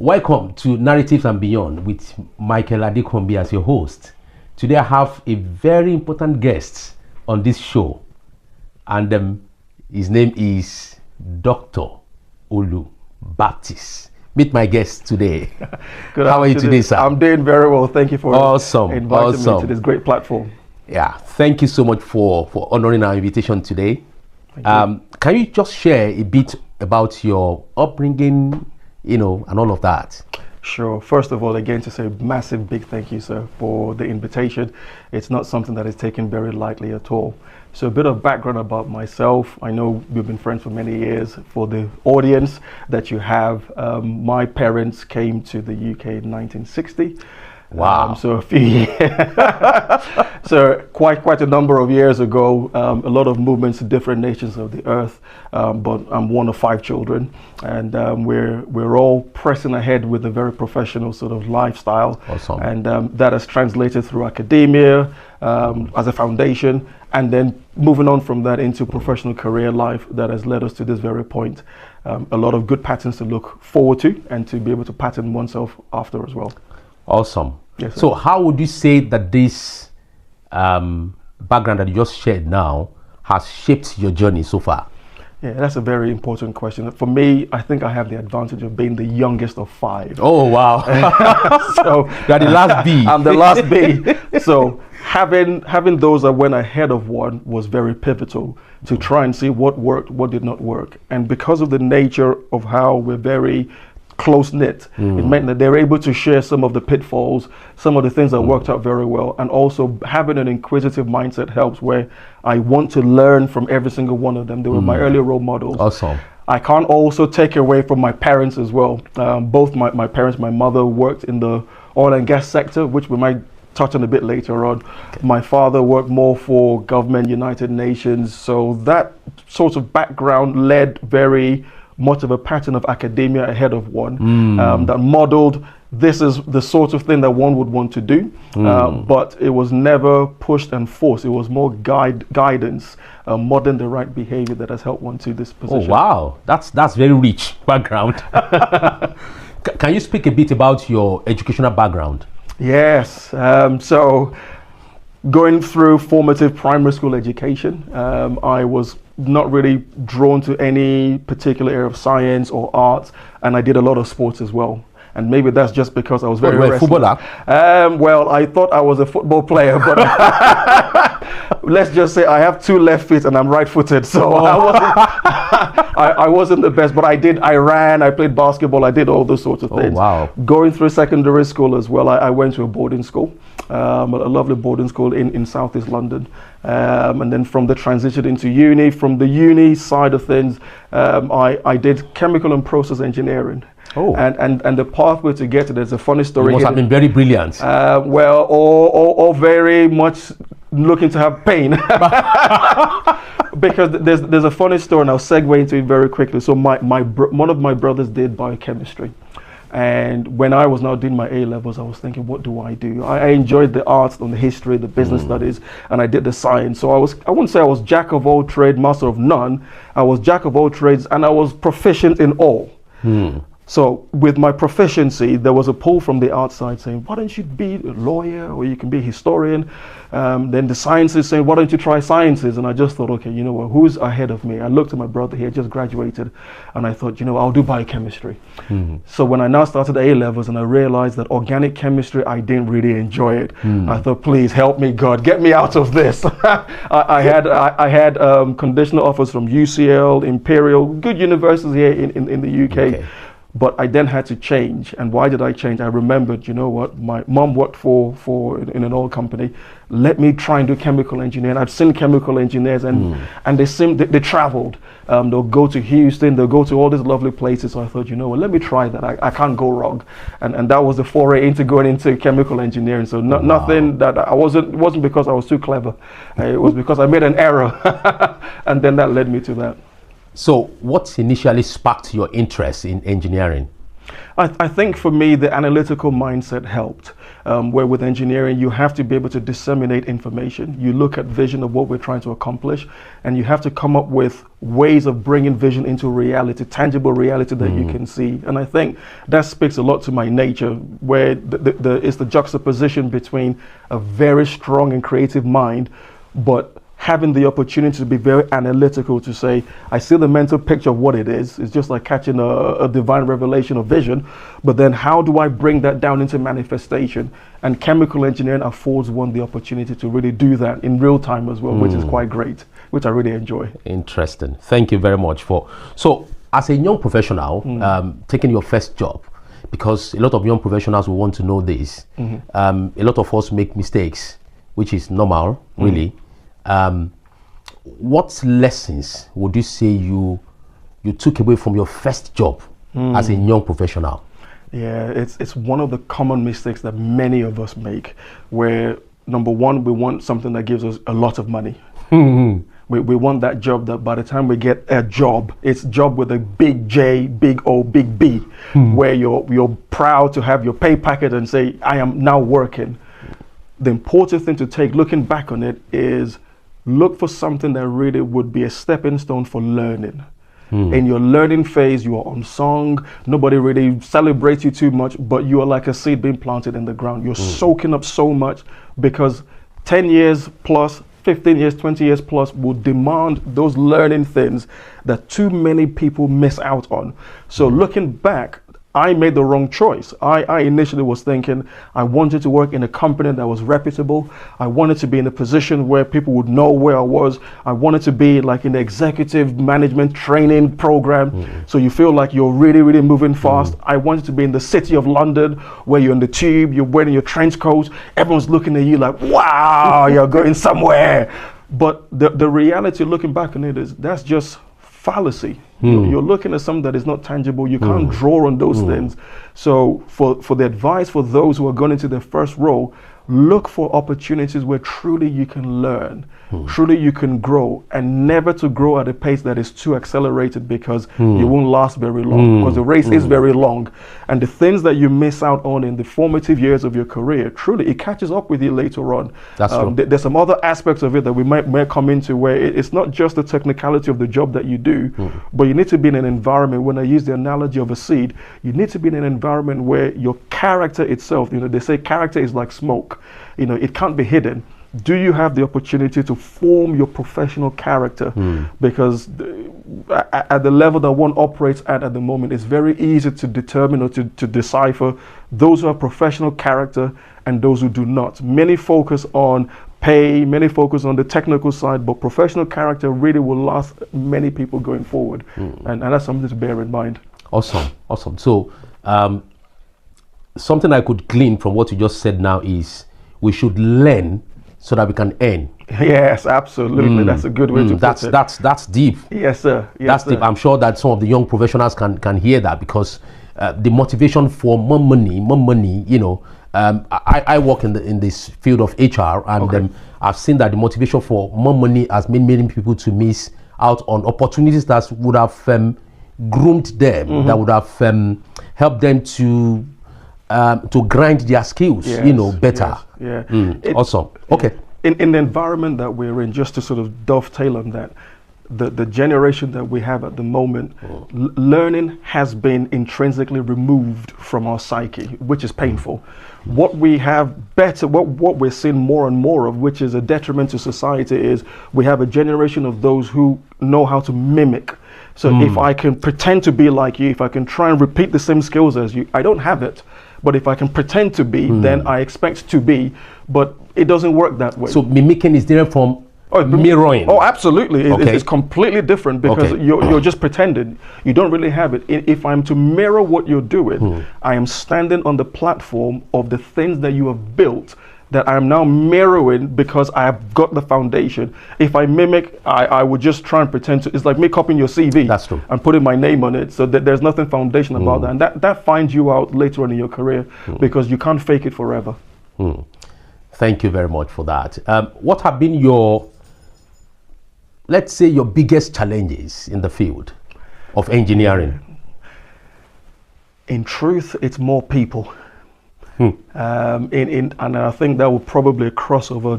Welcome to Narratives and Beyond with Michael Adekombi as your host. Today I have a very important guest on this show, and his name is Dr. Olu Baptist. Meet my guest today. Good How are you today, sir? I'm doing very well. Thank you for inviting me to this great platform. Yeah, thank you so much for honoring our invitation today. Can you just share a bit about your upbringing, and all of that? Sure. First of all, again, to say a massive big thank you, sir, for the invitation. It's not something that is taken very lightly at all. So a bit of background about myself. I know we've been friends for many years. For the audience that you have, my parents came to the UK in 1960. Wow. So a few years, so quite a number of years ago, a lot of movements in different nations of the earth, but I'm one of 5 children, and we're all pressing ahead with a very professional sort of lifestyle. Awesome. And that has translated through academia as a foundation, and then moving on from that into professional career life that has led us to this very point. A lot of good patterns to look forward to and to be able to pattern oneself after as well. Awesome. Yes, so how would you say that this background that you just shared now has shaped your journey so far? Yeah, that's a very important question. For me, I think I have the advantage of being the youngest of 5. Oh, wow. So you are the last B. I'm the last B. So having those that went ahead of one was very pivotal to try and see what worked, what did not work. And because of the nature of how we're very close-knit, it meant that they're able to share some of the pitfalls, some of the things that worked out very well, and also having an inquisitive mindset helps, where I want to learn from every single one of them. They were my early role models. Awesome. I can't also take away from my parents as well. Both my parents, my mother worked in the oil and gas sector, which we might touch on a bit later on. Okay. My father worked more for government, United Nations, so that sort of background led very much of a pattern of academia ahead of one, that modeled this is the sort of thing that one would want to do, but it was never pushed and forced. It was more guidance, modeling the right behavior that has helped one to this position. Oh, wow, that's very rich background. Can you speak a bit about your educational background? Yes. So going through formative primary school education, I was not really drawn to any particular area of science or arts, and I did a lot of sports as well. And maybe that's just because I was very restless. Footballer? Well, I thought I was a football player, but let's just say I have 2 left feet and I'm right-footed, so I wasn't the best. But I ran, I played basketball, I did all those sorts of things. Oh, wow. Going through secondary school as well, I went to a boarding school, a lovely boarding school in Southeast London. And then from the transition into uni, from the uni side of things, I did chemical and process engineering. Oh. And the pathway to get to, there's a funny story. You must have been very brilliant. Well, or very much looking to have pain. Because there's a funny story, and I'll segue into it very quickly. So one of my brothers did biochemistry. And when I was now doing my A-levels, I was thinking, what do? I enjoyed the arts and the history, the business studies, and I did the science. So I wouldn't say I was jack of all trades, master of none. I was jack of all trades, and I was proficient in all. So with my proficiency, there was a pull from the outside saying, why don't you be a lawyer, or you can be a historian? Then the sciences saying, why don't you try sciences? And I just thought, okay, you know what, who's ahead of me? I looked at my brother here, just graduated, and I thought, I'll do biochemistry. So when I now started A-levels and I realized that organic chemistry, I didn't really enjoy it. I thought, please help me, God, get me out of this. I had conditional offers from UCL, Imperial, good universities here in the UK. Okay. But I then had to change. And why did I change? I remembered, my mom worked in an oil company. Let me try and do chemical engineering. I've seen chemical engineers, and they traveled. They'll go to Houston, they'll go to all these lovely places. So I thought, let me try that. I can't go wrong. And that was the foray into going into chemical engineering. So nothing that it wasn't because I was too clever. It was because I made an error. And then that led me to that. So what initially sparked your interest in engineering? I think for me, the analytical mindset helped. Where with engineering, you have to be able to disseminate information. You look at vision of what we're trying to accomplish, and you have to come up with ways of bringing vision into reality, tangible reality that you can see. And I think that speaks a lot to my nature, where it's the juxtaposition between a very strong and creative mind, but having the opportunity to be very analytical, to say, I see the mental picture of what it is. It's just like catching a divine revelation of vision. But then how do I bring that down into manifestation? And chemical engineering affords one the opportunity to really do that in real time as well, which is quite great, which I really enjoy. Interesting. Thank you very much for. So as a young professional, taking your first job, because a lot of young professionals will want to know this, a lot of us make mistakes, which is normal, really. What lessons would you say you took away from your first job as a young professional? Yeah, it's one of the common mistakes that many of us make, where number one, we want something that gives us a lot of money. We want that job that by the time we get a job, it's job with a big J, big O, big B, where you're proud to have your pay packet and say, I am now working. The important thing to take, looking back on it, is look for something that really would be a stepping stone for learning. In your learning phase, you are unsung. Nobody really celebrates you too much, but you are like a seed being planted in the ground. You're soaking up so much, because 10 years plus, 15 years, 20 years plus will demand those learning things that too many people miss out on. So looking back, I made the wrong choice. I initially was thinking I wanted to work in a company that was reputable. I wanted to be in a position where people would know where I was. I wanted to be like in the executive management training program. So you feel like you're really, really moving fast. I wanted to be in the city of London, where you're in the tube, you're wearing your trench coat. Everyone's looking at you like, wow, you're going somewhere. But the reality, looking back on it, is that's just fallacy. You're looking at something that is not tangible. You can't draw on those things. So for the advice for those who are going into their first role, look for opportunities where truly you can learn, truly you can grow, and never to grow at a pace that is too accelerated, because you won't last very long, because the race is very long. And the things that you miss out on in the formative years of your career, truly it catches up with you later on. That's true. There's some other aspects of it that we might come into, where it's not just the technicality of the job that you do, but you need to be in an environment, when I use the analogy of a seed, you need to be in an environment where your character itself, they say character is like smoke. It can't be hidden. Do you have the opportunity to form your professional character? Because at the level that one operates at the moment, it's very easy to determine or to decipher those who have professional character and those who do not. Many focus on pay, many focus on the technical side, but professional character really will last many people going forward. And that's something to bear in mind. Awesome. So something I could glean from what you just said now is we should learn so that we can earn. Yes, absolutely. That's a good way to put it. That's deep. Yes, sir. Yes, that's sir. deep. I'm sure that some of the young professionals can hear that, because the motivation for more money. I work in this field of HR, and I've seen that the motivation for more money has made many people to miss out on opportunities that would have groomed them, that would have helped them to grind their skills, better. Yes, awesome. Okay. In the environment that we're in, just to sort of dovetail on that, the generation that we have at the moment, learning has been intrinsically removed from our psyche, which is painful. What we have better, what we're seeing more and more of, which is a detriment to society, is we have a generation of those who know how to mimic. So if I can pretend to be like you, if I can try and repeat the same skills as you, I don't have it. But if I can pretend to be, then I expect to be. But it doesn't work that way. So mimicking is different from mirroring. Oh, absolutely. It's completely different, because you're just pretending. You don't really have it. If I'm to mirror what you're doing, I am standing on the platform of the things that you have built, that I'm now mirroring, because I have got the foundation. If I mimic, I would just try and pretend to. It's like me copying your CV. That's true. And putting my name on it, so that there's nothing foundational about that. And that finds you out later on in your career, because you can't fake it forever. Thank you very much for that. What have been your, let's say, your biggest challenges in the field of engineering? In truth, it's more people. Hmm. And I think that will probably a crossover,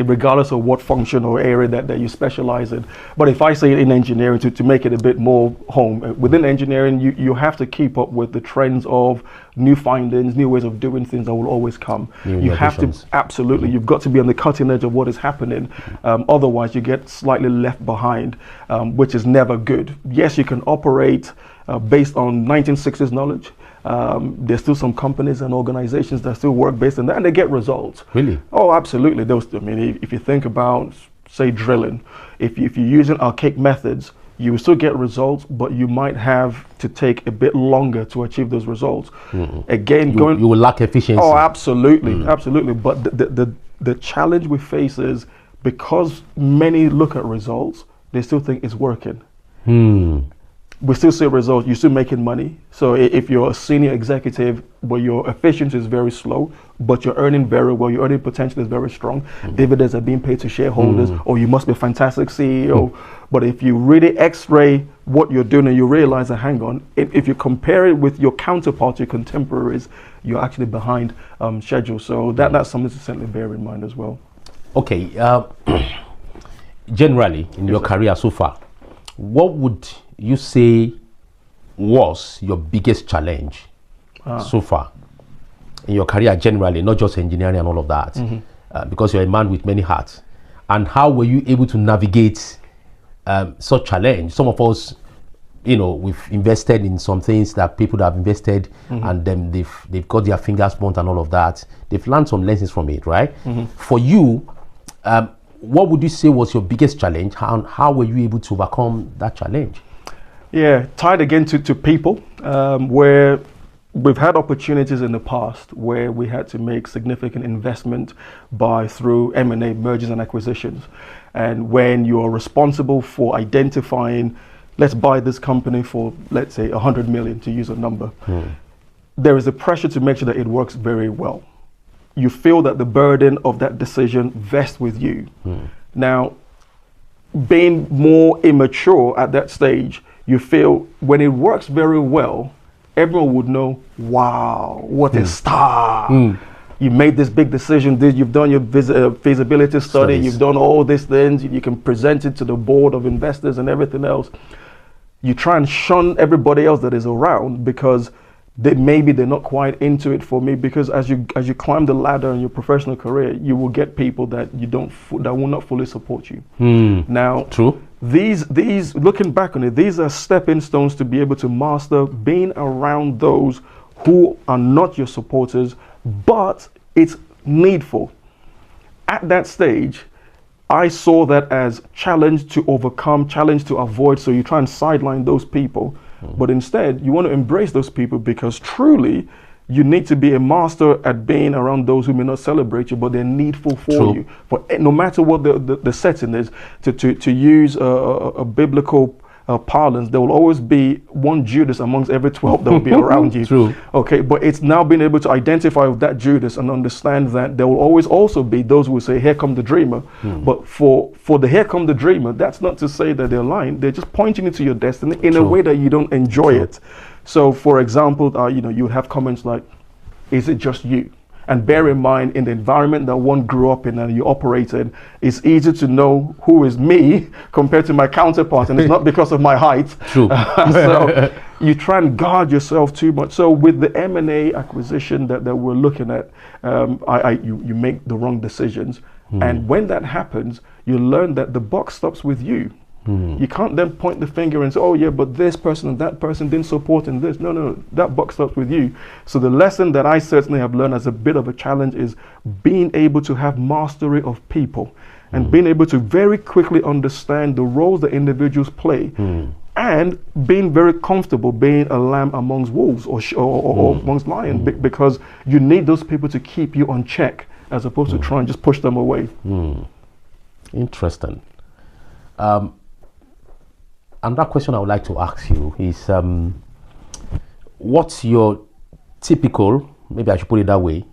regardless of what function or area that you specialize in. But if I say in engineering, to make it a bit more home, within engineering, you have to keep up with the trends of new findings, new ways of doing things that will always come. You have to, absolutely, you've got to be on the cutting edge of what is happening. Otherwise, you get slightly left behind, which is never good. Yes, you can operate based on 1960s knowledge. There's still some companies and organizations that still work based on that, and they get results. Really? Oh, absolutely. I mean, if you think about, say, drilling, if you're using archaic methods, you will still get results, but you might have to take a bit longer to achieve those results. Again, you will lack efficiency. Oh, absolutely, absolutely. But the challenge we face is because many look at results, they still think it's working. We still see results, you're still making money. So if you're a senior executive, but your efficiency is very slow, but you're earning very well, your earning potential is very strong, dividends are being paid to shareholders, or you must be a fantastic CEO. But if you really x-ray what you're doing and you realize that, hang on, if you compare it with your counterparts, your contemporaries, you're actually behind schedule. So that's something to certainly bear in mind as well. Okay, generally in your career so far, what would you say was your biggest challenge so far in your career generally, not just engineering and all of that, because you're a man with many hats? And how were you able to navigate such challenge? Some of us, we've invested in some things that people that have invested, and then they've got their fingers burnt and all of that. They've learned some lessons from it, right? For you, what would you say was your biggest challenge? How were you able to overcome that challenge? Yeah, tied again to people, where we've had opportunities in the past where we had to make significant investment through M&A, mergers and acquisitions. And when you're responsible for identifying, let's buy this company for, let's say, 100 million, to use a number, there is a pressure to make sure that it works very well. You feel that the burden of that decision vests with you. Now, being more immature at that stage, you feel when it works very well, everyone would know, wow, what a star. You made this big decision, you've done your feasibility study, you've done all these things, you can present it to the board of investors and everything else. You try and shun everybody else that is around because maybe they're not quite into it for me, because as you climb the ladder in your professional career, you will get people that that will not fully support you. Now, true. These looking back on it, these are stepping stones to be able to master being around those who are not your supporters, but it's needful. At that stage, I saw that as challenge to overcome, challenge to avoid. So you try and sideline those people. But instead, you want to embrace those people, because truly, you need to be a master at being around those who may not celebrate you, but they're needful for you. For no matter what the setting is, to use a biblical parlance, there will always be one Judas amongst every 12 that will be around you. True. Okay, but it's now being able to identify with that Judas and understand that there will always also be those who will say, here come the dreamer. But for the here come the dreamer, that's not to say that they're lying. They're just pointing you to your destiny in a way that you don't enjoy it. So for example, you would have comments like, is it just you? And bear in mind, in the environment that one grew up in and you operate in, it's easy to know who is me compared to my counterpart, and it's not because of my height. True. So you try and guard yourself too much. So with the M&A acquisition that we're looking at, you make the wrong decisions. And when that happens, you learn that the buck stops with you. You can't then point the finger and say, oh yeah, but this person and that person didn't support in this. No, that buck stops with you. So the lesson that I certainly have learned as a bit of a challenge is being able to have mastery of people and being able to very quickly understand the roles that individuals play, and being very comfortable being a lamb amongst wolves or amongst lions, because you need those people to keep you on check as opposed to try and just push them away. Interesting. Another question I would like to ask you is, what's your typical, maybe I should put it that way,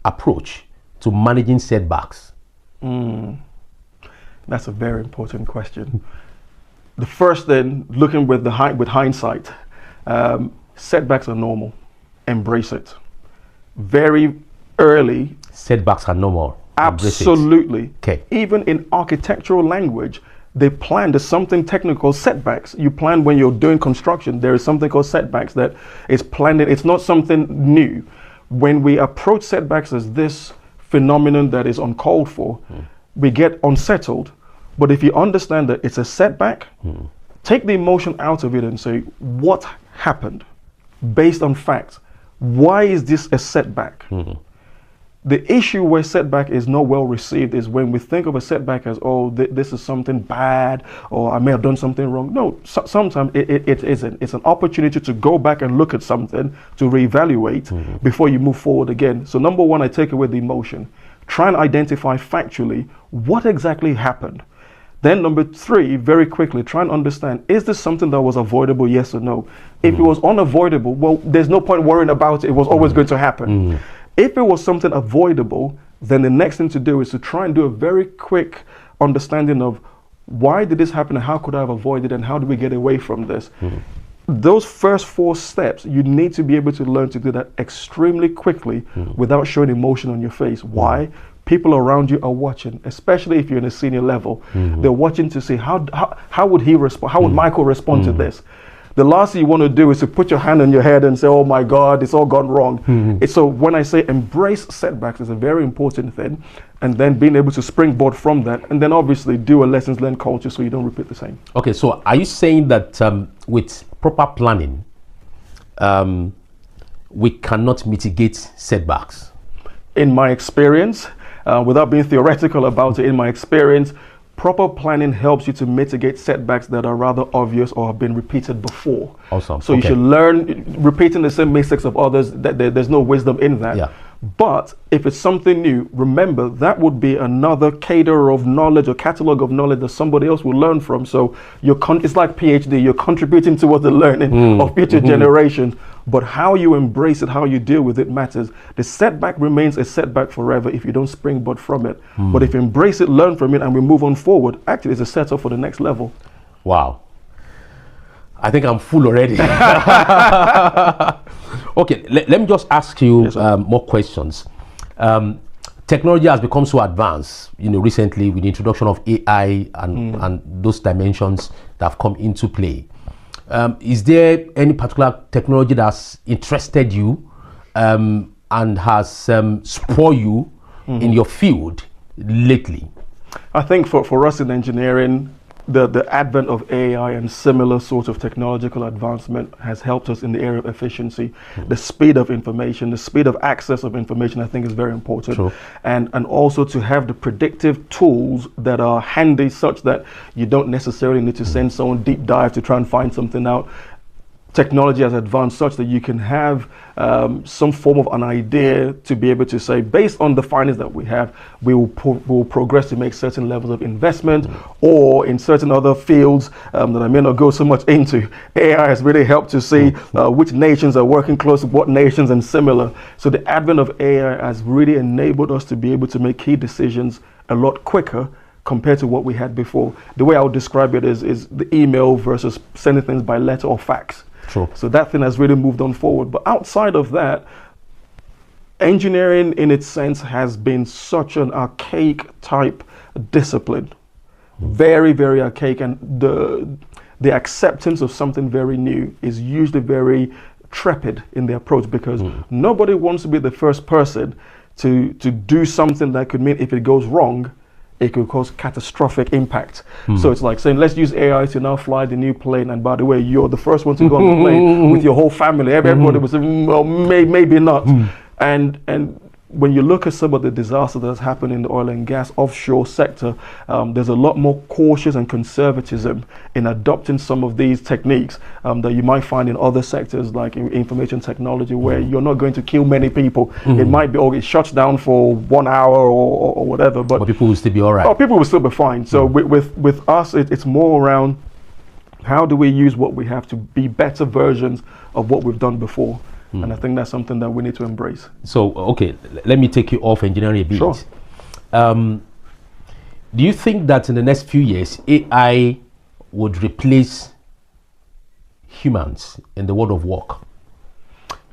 approach to managing setbacks? That's a very important question. The first thing, looking with hindsight, setbacks are normal. embrace it. Very early. Setbacks are normal. Absolutely. Okay. Even in architectural language, they plan, there's something technical called setbacks. You plan when you're doing construction, there is something called setbacks that is planned. It's not something new. When we approach setbacks as this phenomenon that is uncalled for, we get unsettled. But if you understand that it's a setback, take the emotion out of it and say, what happened based on facts? Why is this a setback? The issue where setback is not well received is when we think of a setback as, oh, this is something bad, or I may have done something wrong. No, sometimes it isn't. It's an opportunity to go back and look at something, to reevaluate before you move forward again. So number one, I take away the emotion. Try and identify factually what exactly happened. Then number three, very quickly, try and understand, is this something that was avoidable, yes or no? If it was unavoidable, well, there's no point worrying about it. It was always going to happen. If it was something avoidable, then the next thing to do is to try and do a very quick understanding of why did this happen and how could I have avoided it and how do we get away from this? Those first 4 steps, you need to be able to learn to do that extremely quickly without showing emotion on your face. Why? People around you are watching, especially if you're in a senior level. They're watching to see how would he respond? How would Michael respond to this? The last thing you want to do is to put your hand on your head and say, oh my God, it's all gone wrong. So when I say embrace setbacks is a very important thing, and then being able to springboard from that, and then obviously do a lessons learned culture so you don't repeat the same. Okay, so are you saying that with proper planning, we cannot mitigate setbacks? In my experience, without being theoretical about it, in my experience, proper planning helps you to mitigate setbacks that are rather obvious or have been repeated before. Awesome. So you should learn, repeating the same mistakes of others, that there's no wisdom in that. Yeah. But if it's something new, remember that would be another caterer of knowledge or catalog of knowledge that somebody else will learn from. So it's like PhD, you're contributing towards the learning of future generations. But how you embrace it, how you deal with it matters. The setback remains a setback forever if you don't springboard from it. But if you embrace it, learn from it, and we move on forward, actually it's a setup for the next level. Wow. I think I'm full already. Okay, let me just ask you more questions. Technology has become so advanced, recently with the introduction of AI and those dimensions that have come into play. Is there any particular technology that's interested you and has spoiled you in your field lately? I think for us in engineering, the advent of AI and similar sorts of technological advancement has helped us in the area of efficiency. The speed of information, the speed of access of information, I think is very important. True. And also to have the predictive tools that are handy such that you don't necessarily need to send someone deep dive to try and find something out. Technology has advanced such that you can have some form of an idea to be able to say, based on the findings that we have, we will progress to make certain levels of investment, or in certain other fields that I may not go so much into. AI has really helped to see which nations are working close with what nations and similar. So the advent of AI has really enabled us to be able to make key decisions a lot quicker compared to what we had before. The way I would describe it is the email versus sending things by letter or fax. True. So that thing has really moved on forward. But outside of that, engineering in its sense has been such an archaic type discipline. Very, very archaic. And the acceptance of something very new is usually very trepid in the approach, because nobody wants to be the first person to do something that could mean if it goes wrong, it could cause catastrophic impact. So it's like saying, let's use AI to now fly the new plane, and by the way, you're the first one to go on the plane with your whole family. Everybody was saying, well, maybe not. And when you look at some of the disaster that's happened in the oil and gas offshore sector, there's a lot more cautious and conservatism in adopting some of these techniques that you might find in other sectors like information technology, where you're not going to kill many people. It might be, it shuts down for 1 hour or whatever, but people will still be all right. Oh, people will still be fine. So with us, it's more around how do we use what we have to be better versions of what we've done before. And I think that's something that we need to embrace. So, okay, let me take you off engineering a bit. Sure. Do you think that in the next few years, AI would replace humans in the world of work?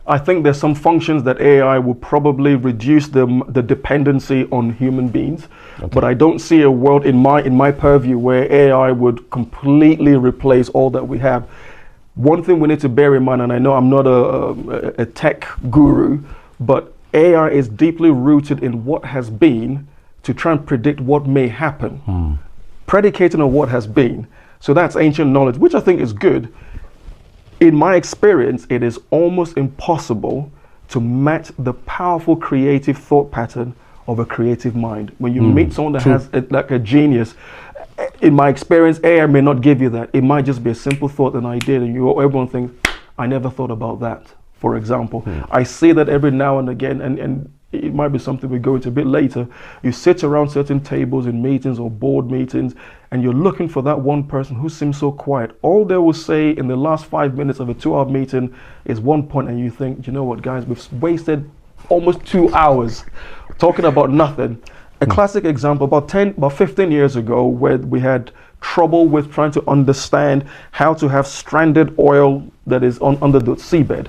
I think there's some functions that AI will probably reduce the dependency on human beings, but I don't see a world in my purview where AI would completely replace all that we have. One thing we need to bear in mind, and I know I'm not a tech guru, but AI is deeply rooted in what has been to try and predict what may happen, predicating on what has been. So that's ancient knowledge, which I think is good. In my experience, it is almost impossible to match the powerful creative thought pattern of a creative mind. When you meet someone that has like a genius, in my experience, AI may not give you that. It might just be a simple thought, an idea, and everyone thinks, I never thought about that, for example. I see that every now and again, and it might be something we go into a bit later. You sit around certain tables in meetings or board meetings, and you're looking for that one person who seems so quiet. All they will say in the last 5 minutes of a 2-hour meeting is one point, and you think, you know what, guys, we've wasted almost 2 hours talking about nothing. A classic example, about 15 years ago, where we had trouble with trying to understand how to have stranded oil that is under the seabed.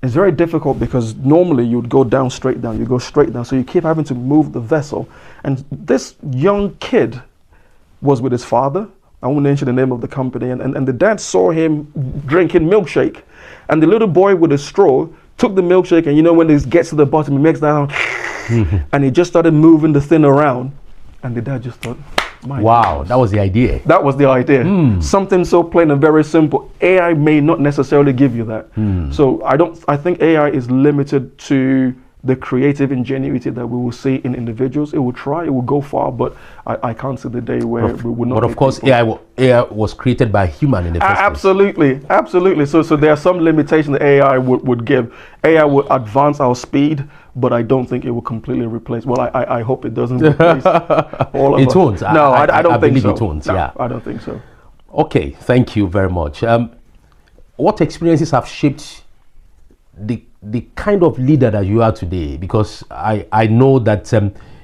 It's very difficult because normally you'd go down, straight down, you go straight down, so you keep having to move the vessel. And this young kid was with his father. I won't mention the name of the company, and the dad saw him drinking milkshake, and the little boy with a straw took the milkshake, and you know when it gets to the bottom, he makes that and he just started moving the thing around, and the dad just thought, wow, that was the idea. That was the idea. Something so plain and very simple. AI may not necessarily give you that. So I think AI is limited to the creative ingenuity that we will see in individuals. It will try, it will go far, but I can't see the day where we will not. But of course, AI was created by a human in the first place. Absolutely. So there are some limitations that AI would give. AI will advance our speed, but I don't think it will completely replace. Well, I hope it doesn't replace all of us. It won't. No, I don't think so. It won't. No, Yeah, I don't think so. Okay, thank you very much. What experiences have shaped the kind of leader that you are today? Because I know that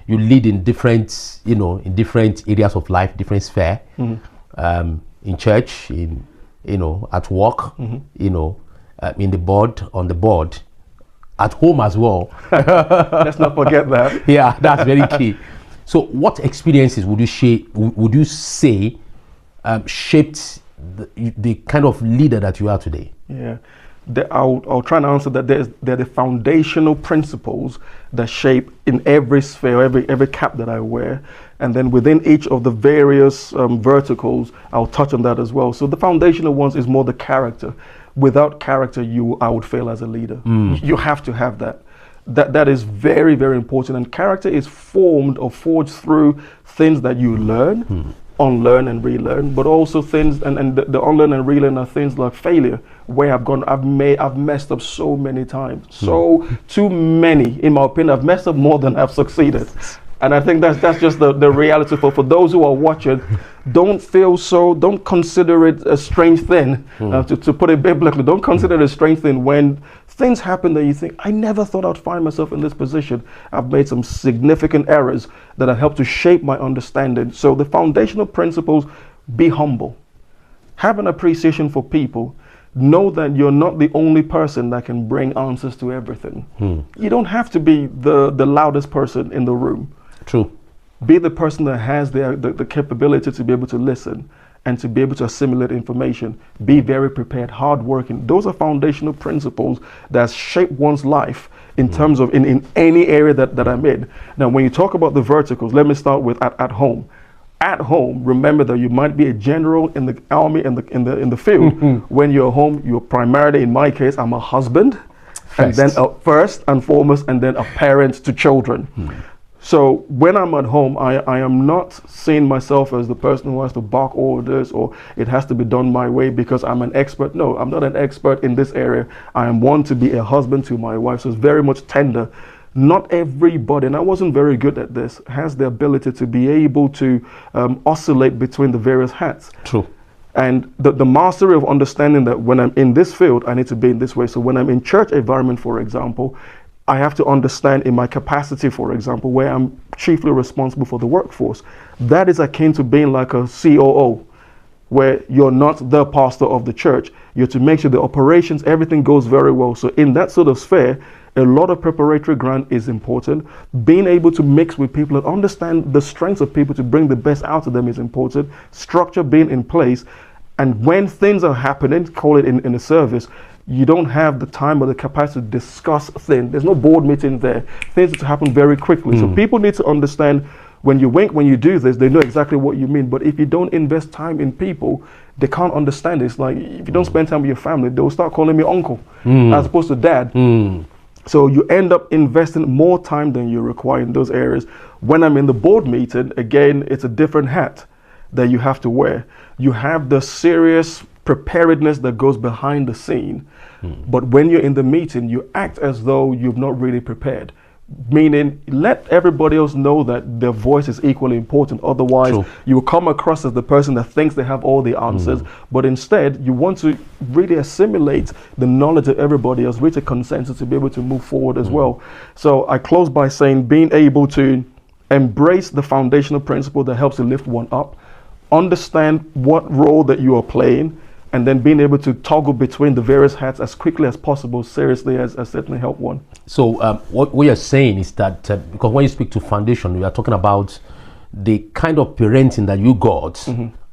you lead in different areas of life, different sphere, in church, at work, on the board, at home as well. Let's not forget that. Yeah, that's very key. So, what experiences would you say shaped the kind of leader that you are today? Yeah. I'll try and answer that. They're the foundational principles that shape in every sphere, every cap that I wear, and then within each of the various verticals, I'll touch on that as well. So the foundational ones is more the character. Without character, I would fail as a leader. You have to have that. That is very, very important. And character is formed or forged through things that you learn, unlearn and relearn, but also things, and the unlearn and relearn are things like failure, where I've messed up so many times, too many, in my opinion. I've messed up more than I've succeeded. And I think that's just the reality for those who are watching. Don't consider it a strange thing, to put it biblically. Don't consider it a strange thing when things happen that you think, I never thought I'd find myself in this position. I've made some significant errors that have helped to shape my understanding. So the foundational principles: be humble, have an appreciation for people, know that you're not the only person that can bring answers to everything. You don't have to be the loudest person in the room. True. Be the person that has the capability to be able to listen and to be able to assimilate information. Be very prepared, hardworking. Those are foundational principles that shape one's life in terms of in any area that I'm in. Now, when you talk about the verticals, let me start with at home. At home, remember that you might be a general in the army, in the field. When you're home, you're primarily, in my case, I'm a husband, and then first and foremost, and then a parent to children. So when I'm at home, I am not seeing myself as the person who has to bark orders or it has to be done my way because I'm an expert. No, I'm not an expert in this area. I am one to be a husband to my wife, so it's very much tender. Not everybody, and I wasn't very good at this, has the ability to be able to oscillate between the various hats. True. And the mastery of understanding that when I'm in this field, I need to be in this way. So when I'm in church environment, for example, I have to understand in my capacity, for example, where I'm chiefly responsible for the workforce. That is akin to being like a COO. where you're not the pastor of the church. You're to make sure the operations, everything goes very well. So in that sort of sphere, a lot of preparatory ground is important. Being able to mix with people and understand the strengths of people to bring the best out of them is important. Structure being in place. And when things are happening, call it in a service, you don't have the time or the capacity to discuss things. There's no board meeting there. Things happen very quickly. So people need to understand when you wink, when you do this, they know exactly what you mean. But if you don't invest time in people, they can't understand it. It's like if you don't spend time with your family, they'll start calling me uncle as opposed to dad. So you end up investing more time than you require in those areas. When I'm in the board meeting, again, it's a different hat that you have to wear. You have the serious preparedness that goes behind the scene. But when you're in the meeting, you act as though you've not really prepared. Meaning, let everybody else know that their voice is equally important. Otherwise, you will come across as the person that thinks they have all the answers. But instead, you want to really assimilate the knowledge of everybody else, reach a consensus to be able to move forward as well. So I close by saying being able to embrace the foundational principle that helps to lift one up, understand what role that you are playing, and then being able to toggle between the various hats as quickly as possible, seriously, has certainly helped one. So what we are saying is that because when you speak to foundation, we are talking about the kind of parenting that you got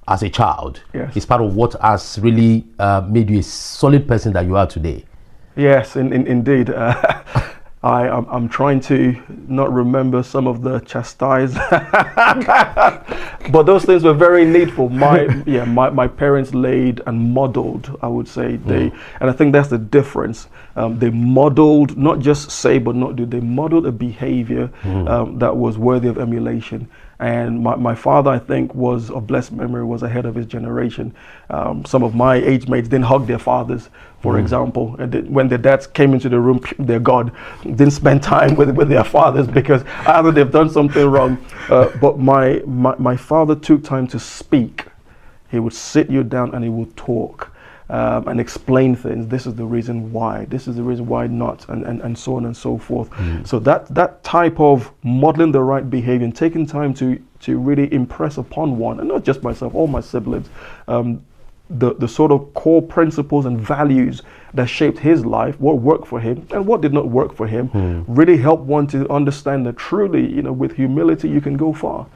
as a child. Yes. Is part of what has really made you a solid person that you are today. Yes, indeed. I'm trying to not remember some of the chastise, but those things were very needful. My parents laid and modeled, I would say, and I think that's the difference. They modeled, not just say but not do. They modeled a behavior that was worthy of emulation. And my father, I think, was of blessed memory, was ahead of his generation. Some of my age mates didn't hug their fathers, for example. And when their dads came into the room, their God, didn't spend time with their fathers because either they've done something wrong. But my father took time to speak. He would sit you down and he would talk. And explain things. This is the reason why. This is the reason why not, and so on and so forth. So that type of modeling the right behavior and taking time to really impress upon one, and not just myself, all my siblings, the sort of core principles and values that shaped his life, what worked for him and what did not work for him, really helped one to understand that truly, with humility you can go far,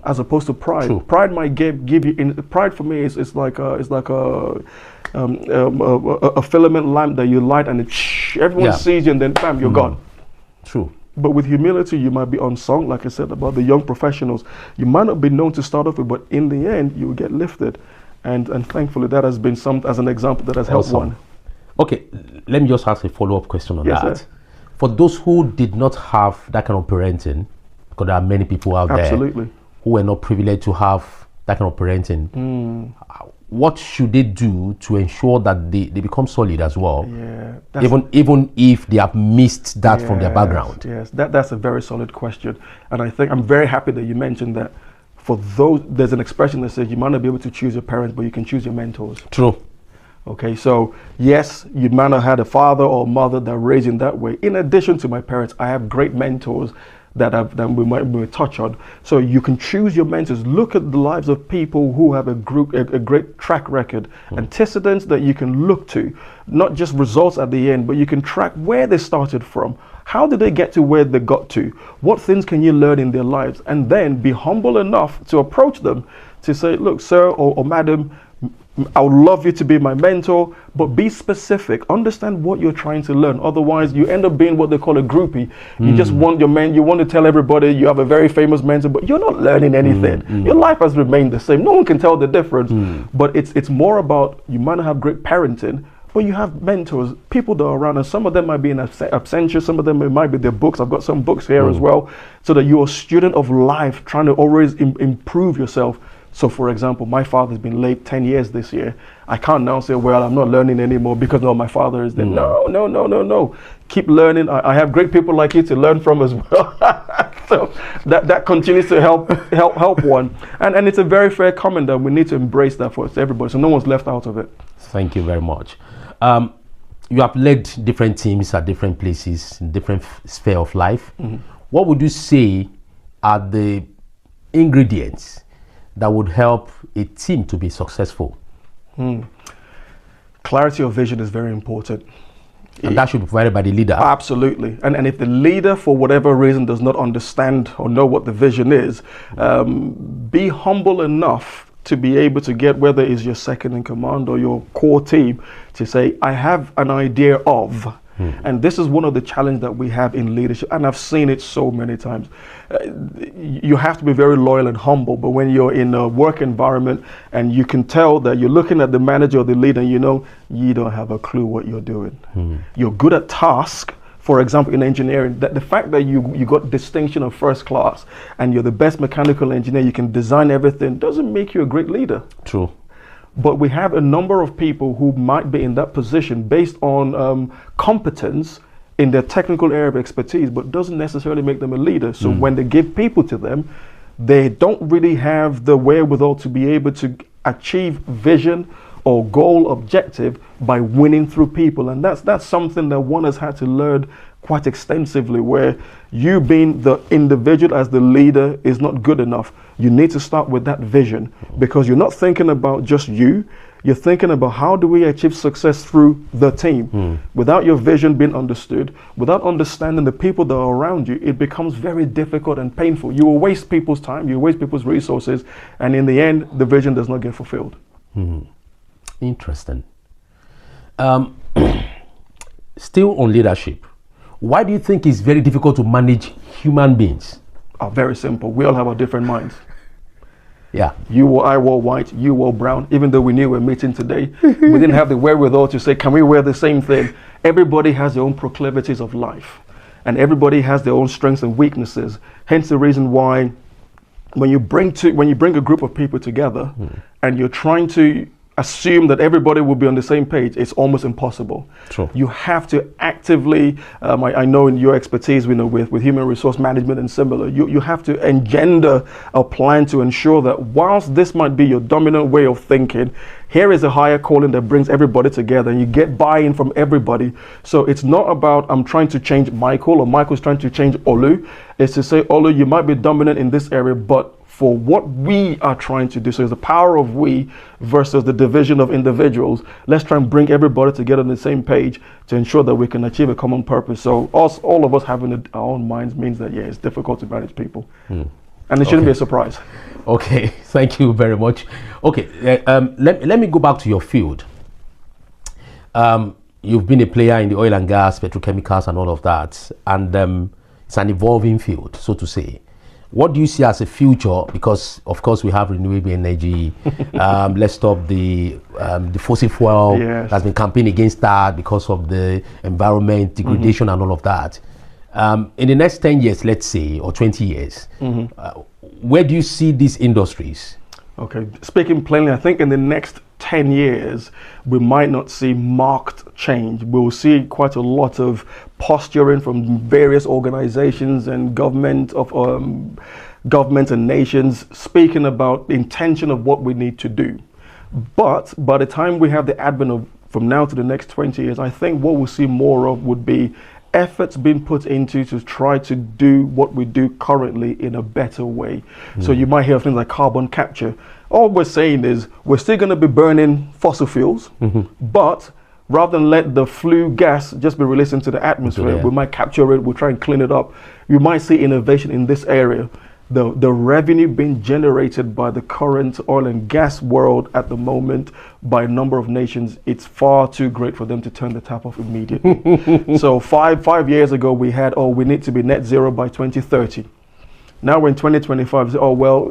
as opposed to pride. True. Pride might give you. Pride for me is like a filament lamp that you light and everyone sees you and then bam, you're gone. True. But with humility, you might be unsung, like I said about the young professionals. You might not be known to start off with, but in the end, you will get lifted. And thankfully, that has been as an example that has helped one. Okay, let me just ask a follow-up question on that. Sir. For those who did not have that kind of parenting, because there are many people out there who were not privileged to have that kind of parenting, what should they do to ensure that they become solid as well? Even if they have missed that from their background. Yes, that's a very solid question. And I think I'm very happy that you mentioned that. For those, there's an expression that says you might not be able to choose your parents, but you can choose your mentors. True. Okay, so yes, you might not have a father or mother that raised in that way. In addition to my parents, I have great mentors that we might touch on. So you can choose your mentors. Look at the lives of people who have a great track record, antecedents that you can look to, not just results at the end, but you can track where they started from. How did they get to where they got to? What things can you learn in their lives? And then be humble enough to approach them to say, look, sir or madam, I would love you to be my mentor, but be specific. Understand what you're trying to learn. Otherwise, you end up being what they call a groupie. You just want you want to tell everybody you have a very famous mentor, but you're not learning anything. Your life has remained the same. No one can tell the difference. But it's more about, you might not have great parenting, but you have mentors, people that are around, and some of them might be in absentia, some of them might be their books. I've got some books here as well, so that you're a student of life, trying to always improve yourself. So for example, my father's been late 10 years this year. I can't now say, well, I'm not learning anymore because no, my father is there. No. Keep learning. I have great people like you to learn from as well. So that continues to help one. And it's a very fair comment that we need to embrace that for everybody, so no one's left out of it. Thank you very much. You have led different teams at different places, in different sphere of life. What would you say are the ingredients that would help a team to be successful? Clarity of vision is very important. And that should be provided by the leader. Absolutely. And if the leader, for whatever reason, does not understand or know what the vision is, be humble enough to be able to get, whether it's your second in command or your core team, to say, I have an idea of. And this is one of the challenges that we have in leadership, and I've seen it so many times. You have to be very loyal and humble, but when you're in a work environment and you can tell that you're looking at the manager or the leader, and you know you don't have a clue what you're doing. You're good at task. For example, in engineering, that the fact that you got distinction of first class and you're the best mechanical engineer, you can design everything, doesn't make you a great leader. True. But we have a number of people who might be in that position based on competence in their technical area of expertise, but doesn't necessarily make them a leader. So when they give people to them, they don't really have the wherewithal to be able to achieve vision or goal objective by winning through people. And that's something that one has had to learn quite extensively, where you being the individual as the leader is not good enough. You need to start with that vision, because you're not thinking about just you. You're thinking about how do we achieve success through the team. Without your vision being understood, without understanding the people that are around you, it becomes very difficult and painful. You will waste people's time, you will waste people's resources, and in the end, the vision does not get fulfilled. Interesting. Still on leadership, why do you think it's very difficult to manage human beings? Very simple. We all have our different minds. Yeah. I wore white, you wore brown. Even though we knew we were meeting today, we didn't have the wherewithal to say, can we wear the same thing? Everybody has their own proclivities of life, and everybody has their own strengths and weaknesses. Hence the reason why when you bring a group of people together and you're trying to assume that everybody will be on the same page, it's almost impossible. True. You have to actively, I know in your expertise, with human resource management and similar, you have to engender a plan to ensure that whilst this might be your dominant way of thinking, here is a higher calling that brings everybody together, and you get buy-in from everybody. So it's not about I'm trying to change Michael or Michael's trying to change Olu. It's to say, Olu, you might be dominant in this area, but for what we are trying to do. So it's the power of we versus the division of individuals. Let's try and bring everybody together on the same page to ensure that we can achieve a common purpose. So all of us having our own minds means that, it's difficult to manage people. And it shouldn't be a surprise. Okay, thank you very much. Okay, let me go back to your field. You've been a player in the oil and gas, petrochemicals and all of that, and it's an evolving field, so to say. What do you see as a future? Because of course we have renewable energy. Let's stop the fossil fuel that's been campaigning against that because of the environment degradation and all of that. In the next 10 years, let's say, or 20 years, where do you see these industries? Okay, speaking plainly, I think in the next 10 years, we might not see marked change. We'll see quite a lot of posturing from various organizations and governments and nations speaking about the intention of what we need to do. But by the time we have the advent of, from now to the next 20 years, I think what we'll see more of would be efforts being put into to try to do what we do currently in a better way. So you might hear things like carbon capture. All we're saying is we're still going to be burning fossil fuels, but rather than let the flue gas just be released into the atmosphere, we might capture it, we'll try and clean it up. You might see innovation in this area. The revenue being generated by the current oil and gas world at the moment by a number of nations, it's far too great for them to turn the tap off immediately. So five years ago we had, we need to be net zero by 2030. Now we're in 2025,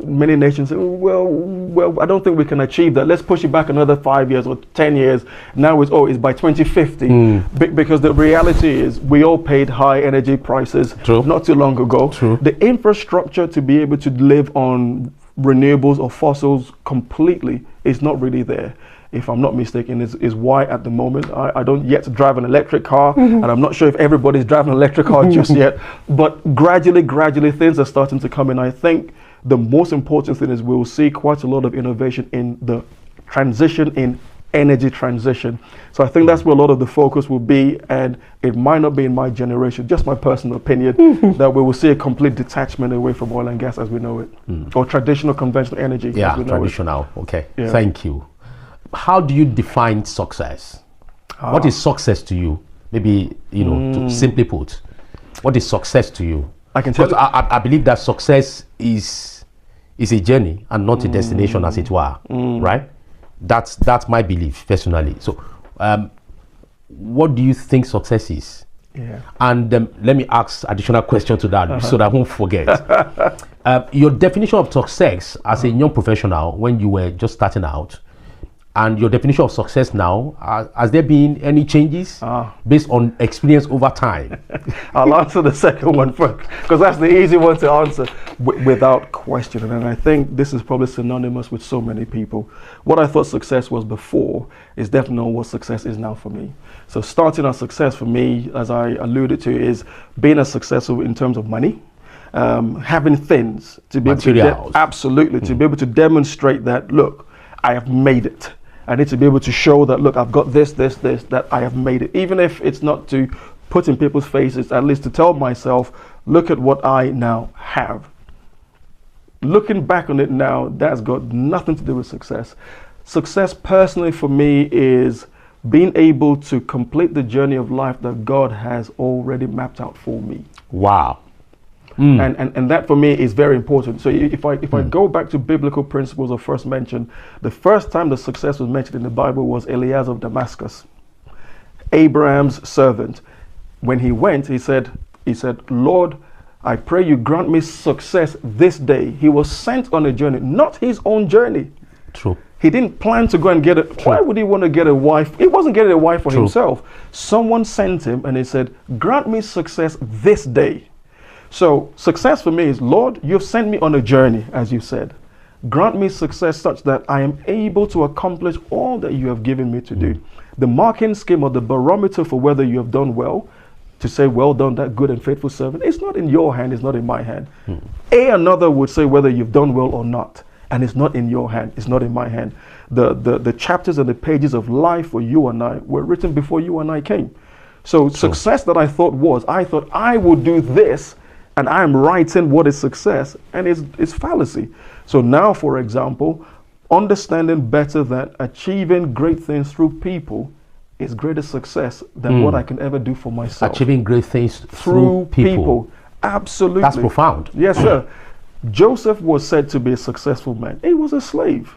many nations say, well, I don't think we can achieve that. Let's push it back another 5 years or 10 years. Now it's by 2050. Because the reality is we all paid high energy prices not too long ago. The infrastructure to be able to live on renewables or fossils completely is not really there. If I'm not mistaken, is why at the moment I don't yet drive an electric car, and I'm not sure if everybody's driving an electric car just yet, but gradually things are starting to come in. I think the most important thing is we'll see quite a lot of innovation in the transition in energy transition. So I think that's where a lot of the focus will be, and it might not be in my generation, just my personal opinion, that we will see a complete detachment away from oil and gas as we know it, or traditional conventional energy Yeah, as we know traditional. Okay, Yeah. thank you. How do you define success? What is success to you? Maybe, to simply put, what is success to you? I can tell Because I believe that success is a journey and not a destination, as it were, right? That's my belief personally. So, what do you think success is? Yeah. And let me ask additional question to that so that I won't forget. Your definition of success as a young professional when you were just starting out, and your definition of success now, has there been any changes based on experience over time? I'll answer the second one first, because that's the easy one to answer without question. And I think this is probably synonymous with so many people. What I thought success was before is definitely not what success is now for me. So starting on success for me, as I alluded to, is being a successful in terms of money, having things to be Materials. absolutely, to be able to demonstrate that, look, I have made it. I need to be able to show that, look, I've got this, that I have made it. Even if it's not to put in people's faces, at least to tell myself, look at what I now have. Looking back on it now, that's got nothing to do with success. Success personally for me is being able to complete the journey of life that God has already mapped out for me. Wow. And that for me is very important. So if I go back to biblical principles of first mention, the first time the success was mentioned in the Bible was Eliezer of Damascus, Abraham's servant. When he went, he said, Lord, I pray you grant me success this day. He was sent on a journey, not his own journey. True. He didn't plan to go and get it. Why would he want to get a wife? He wasn't getting a wife for himself. Someone sent him and he said, grant me success this day. So success for me is, Lord, you've sent me on a journey, as you said. Grant me success such that I am able to accomplish all that you have given me to do. The marking scheme or the barometer for whether you have done well, to say, well done, that good and faithful servant, it's not in your hand, it's not in my hand. Another would say whether you've done well or not, and it's not in your hand, it's not in my hand. The chapters and the pages of life for you and I were written before you and I came. So success that I thought I would do this, and I'm writing what is success, and it's fallacy. So now, for example, understanding better that achieving great things through people is greater success than what I can ever do for myself. Achieving great things through people. Absolutely. That's profound. Yes, sir. Joseph was said to be a successful man. He was a slave.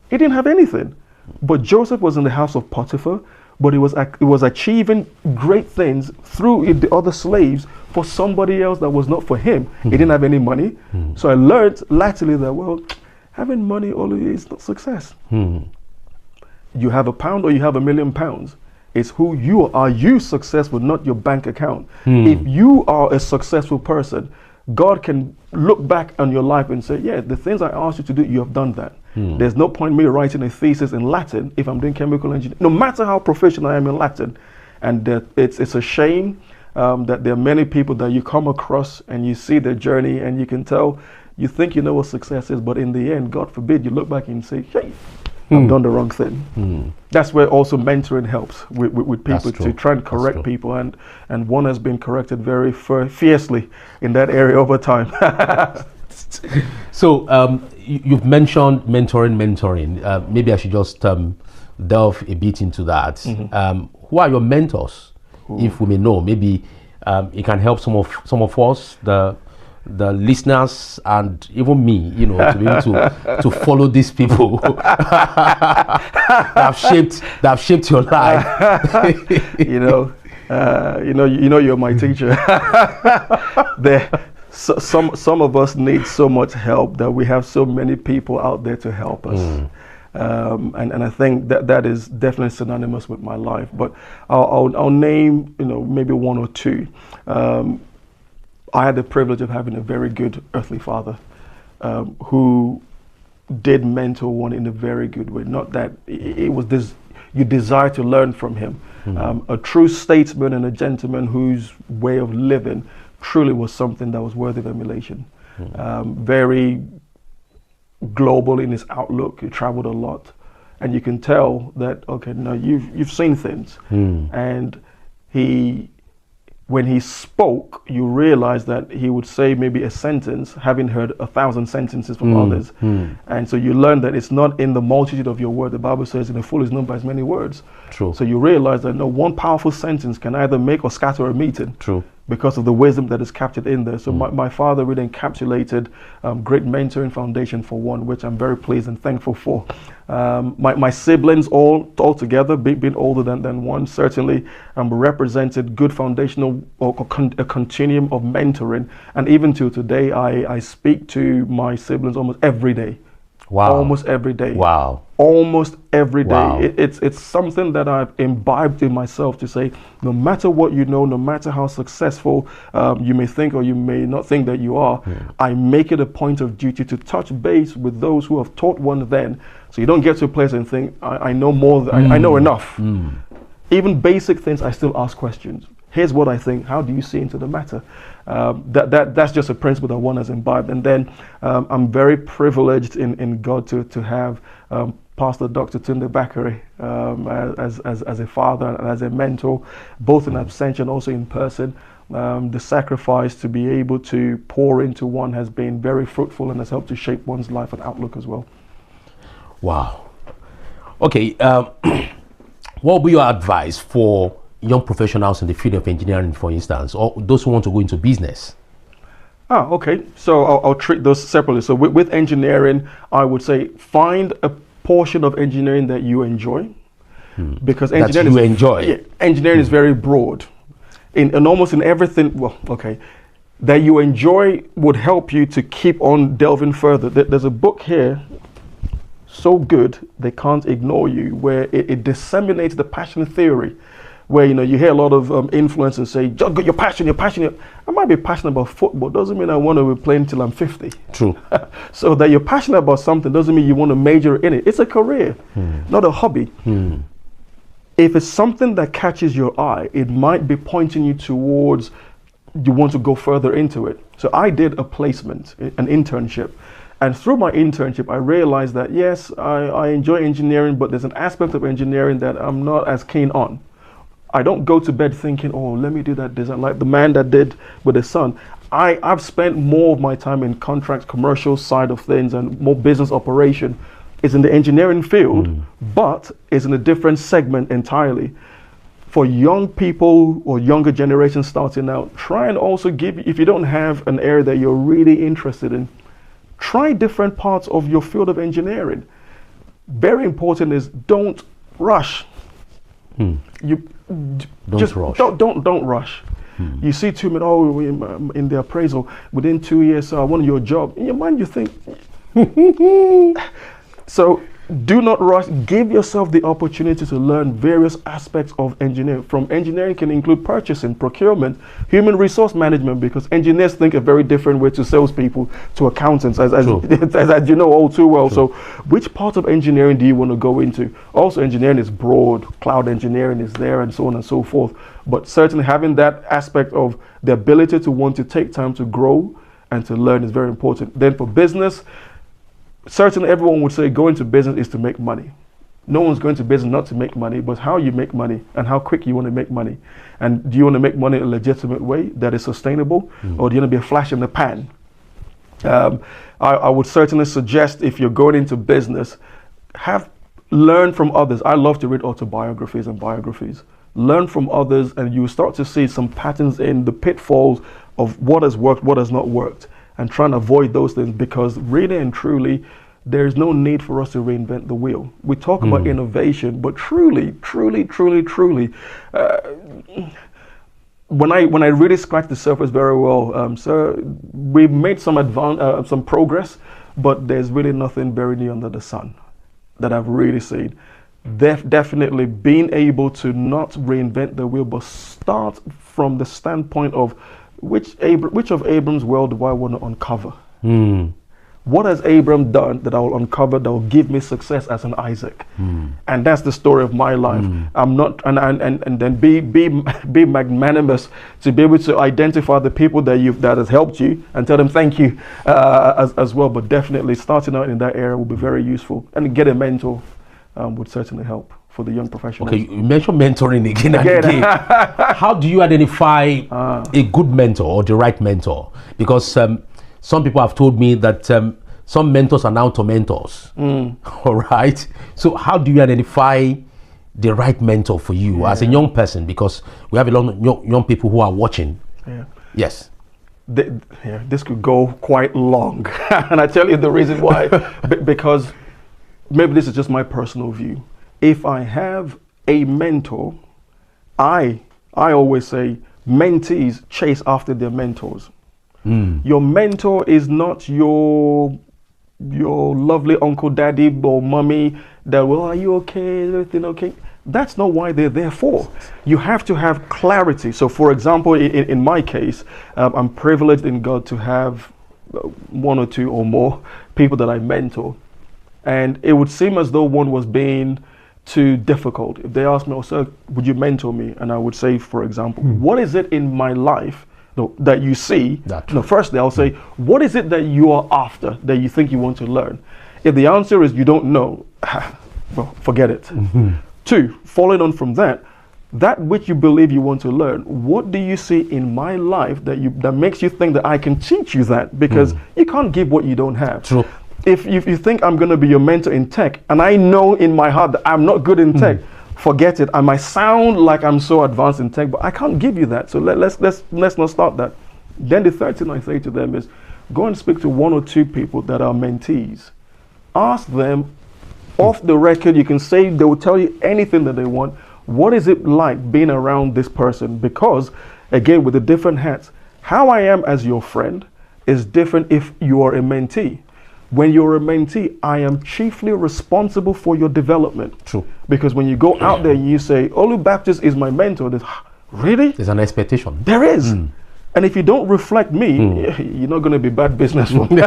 He didn't have anything. But Joseph was in the house of Potiphar, but he was achieving great things through the other slaves for somebody else that was not for him. He didn't have any money. So I learned latterly that, well, having money only is not success. You have a pound or you have £1,000,000. It's who you are. Are you successful, not your bank account? If you are a successful person, God can look back on your life and say, yeah, the things I asked you to do, you have done that. There's no point in me writing a thesis in Latin if I'm doing chemical engineering, no matter how proficient I am in Latin. And it's a shame that there are many people that you come across and you see their journey and you can tell, you think you know what success is, but in the end, God forbid, you look back and say, hey, I've done the wrong thing. That's where also mentoring helps with people to try and correct people. And one has been corrected very fiercely in that area over time. So you've mentioned mentoring. Maybe I should just delve a bit into that. Who are your mentors, if we may know? Maybe it can help some of us, the listeners, and even me, to be able to follow these people that have shaped your life. You're my teacher. Some of us need so much help that we have so many people out there to help us. And I think that is definitely synonymous with my life. But I'll name maybe one or two. I had the privilege of having a very good earthly father who did mentor one in a very good way. Not that it was this, you desire to learn from him. A true statesman and a gentleman whose way of living truly was something that was worthy of emulation. Very global in his outlook. He traveled a lot. and you can tell that, okay, no, you've seen things. And when he spoke, you realize that he would say maybe a sentence, having heard 1,000 sentences from others. And so you learn that it's not in the multitude of your word. The Bible says, in a fool is known by his many words. True. So you realize that no one powerful sentence can either make or scatter a meeting. True. Because of the wisdom that is captured in there. So my father really encapsulated great mentoring foundation for one, which I'm very pleased and thankful for. My siblings all together, being older than one, certainly represented good foundational or a continuum of mentoring. And even till today, I speak to my siblings almost every day. Wow. Almost every day. Wow. Almost every day. Wow. It's something that I've imbibed in myself to say, no matter what you know, no matter how successful you may think or you may not think that you are, I make it a point of duty to touch base with those who have taught one then. So you don't get to a place and think, I know more, I know enough. Even basic things, I still ask questions. Here's what I think. How do you see into the matter? That's just a principle that one has imbibed. And then I'm very privileged in God to have Pastor Dr. Tunde Bakare as a father and as a mentor, both in absentia and also in person. The sacrifice to be able to pour into one has been very fruitful and has helped to shape one's life and outlook as well. Wow. Okay. What would be your advice for young professionals in the field of engineering, for instance, or those who want to go into business? Okay. So I'll treat those separately. So with engineering, I would say find a portion of engineering that you enjoy, because engineering engineering is very broad. In almost in everything, that you enjoy would help you to keep on delving further. There's a book here, so good they can't ignore you, where it disseminates the passion theory, where you hear a lot of influencers say, you're passionate. I might be passionate about football, doesn't mean I want to be playing till I'm 50. True. So that you're passionate about something doesn't mean you want to major in it. It's a career, not a hobby. If it's something that catches your eye, it might be pointing you towards you want to go further into it. So I did a placement, an internship. And through my internship, I realized that, yes, I enjoy engineering, but there's an aspect of engineering that I'm not as keen on. I don't go to bed thinking, oh, let me do that design, like the man that did with his son. I've spent more of my time in contracts, commercial side of things, and more business operation. It's in the engineering field, but it's in a different segment entirely. For young people or younger generations starting out, try and also if you don't have an area that you're really interested in, try different parts of your field of engineering. Very important is don't rush. Don't rush. You see too many, in the appraisal, within 2 years, I want your job. In your mind, you think, so do not rush. Give yourself the opportunity to learn various aspects of engineering. From engineering can include purchasing, procurement, human resource management, because engineers think a very different way to salespeople, to accountants, as you know all too well. True. So which part of engineering do you want to go into? Also, engineering is broad. Cloud engineering is there, and so on and so forth. But certainly having that aspect of the ability to want to take time to grow and to learn is very important. Then for business, certainly everyone would say going to business is to make money. No one's going to business not to make money, but how you make money and how quick you want to make money. And do you want to make money in a legitimate way that is sustainable, or do you want to be a flash in the pan? I would certainly suggest, if you're going into business, learn from others. I love to read autobiographies and biographies. Learn from others, and you start to see some patterns in the pitfalls of what has worked, what has not worked, and try and avoid those things, because really and truly, there is no need for us to reinvent the wheel. We talk about innovation, but truly, when I really scratch the surface very well, sir, we've made some progress, but there's really nothing very new under the sun that I've really seen. Definitely being able to not reinvent the wheel, but start from the standpoint of which of Abram's well do I want to uncover? What has Abram done that I will uncover that will give me success as an Isaac? And that's the story of my life. I'm not, and then be magnanimous to be able to identify the people that has helped you and tell them thank you as well. But definitely starting out in that area will be very useful, and get a mentor. would certainly help for the young professionals. Okay, you mentioned mentoring again and again. How do you identify a good mentor or the right mentor? Because some people have told me that some mentors are now tormentors. All right. So how do you identify the right mentor for you as a young person? Because we have a lot of young people who are watching. Yeah. Yes. This could go quite long. And I tell you the reason why. Because maybe this is just my personal view. If I have a mentor, I always say mentees chase after their mentors. Your mentor is not your lovely uncle, daddy, or mommy that, well, are you okay? Is everything okay? That's not why they're there for. You have to have clarity. So, for example, in my case, I'm privileged in God to have one or two or more people that I mentor. And it would seem as though one was being too difficult. If they asked me, oh, sir, would you mentor me? And I would say, for example, what is it in my life that you see? Firstly, I'll say, what is it that you are after, that you think you want to learn? If the answer is you don't know, well, forget it. Two, following on from that which you believe you want to learn, what do you see in my life that makes you think that I can teach you that? Because you can't give what you don't have. True. If you think I'm going to be your mentor in tech, and I know in my heart that I'm not good in tech, forget it. I might sound like I'm so advanced in tech, but I can't give you that. So let's not start that. Then the third thing I say to them is, go and speak to one or two people that are mentees. Ask them off the record. You can say, they will tell you anything that they want. What is it like being around this person? Because again, with the different hats, how I am as your friend is different if you are a mentee. When you're a mentee, I am chiefly responsible for your development. True. Because when you go out there and you say, Olu Baptist is my mentor, really? There's an expectation. There is. And if you don't reflect me, you're not going to be bad business for me.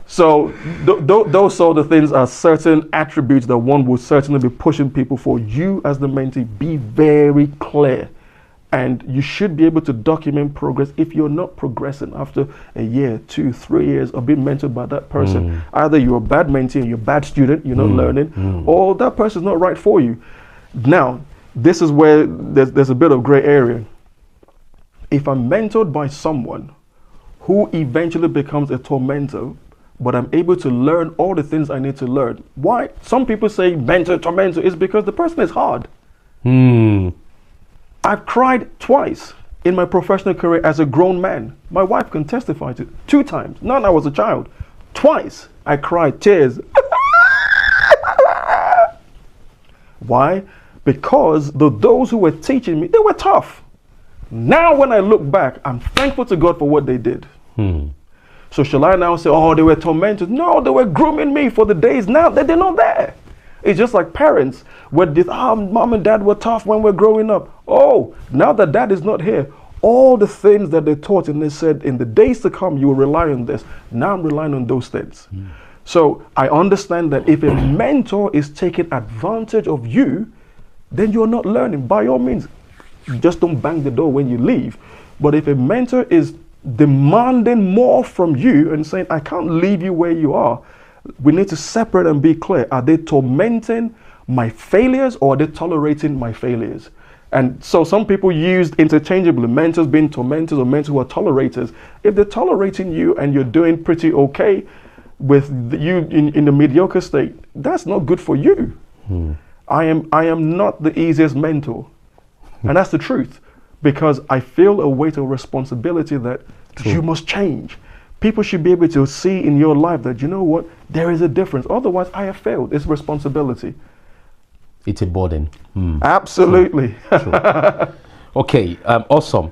So those sort of things are certain attributes that one will certainly be pushing people for. You as the mentee, be very clear. And you should be able to document progress. If you're not progressing after a year, 2, 3 years of being mentored by that person, either you're a bad mentee and you're a bad student, you're not learning, or that person's not right for you. Now, this is where there's a bit of gray area. If I'm mentored by someone who eventually becomes a tormentor, but I'm able to learn all the things I need to learn. Why? Some people say mentor, tormentor is because the person is hard. I've cried twice in my professional career as a grown man. My wife can testify to it. 2 times. Not when I was a child. Twice I cried tears. Why? Because those who were teaching me, they were tough. Now when I look back, I'm thankful to God for what they did. So shall I now say, oh, they were tormentors? No, they were grooming me for the days now that they're not there. It's just like parents, where mom and dad were tough when we're growing up. Oh, now that dad is not here, all the things that they taught and they said, in the days to come, you will rely on this. Now I'm relying on those things. So I understand that if a mentor is taking advantage of you, then you're not learning. By all means, just don't bang the door when you leave. But if a mentor is demanding more from you and saying, I can't leave you where you are, we need to separate and be clear. Are they tormenting my failures or are they tolerating my failures? And so some people used interchangeably, mentors being tormentors or mentors who are tolerators. If they're tolerating you and you're doing pretty okay with you in the mediocre state, that's not good for you. I am not the easiest mentor. And that's the truth, because I feel a weight of responsibility that you must change. People should be able to see in your life that, you know what, there is a difference. Otherwise, I have failed. It's responsibility. It's a burden. Absolutely. True. Okay, awesome.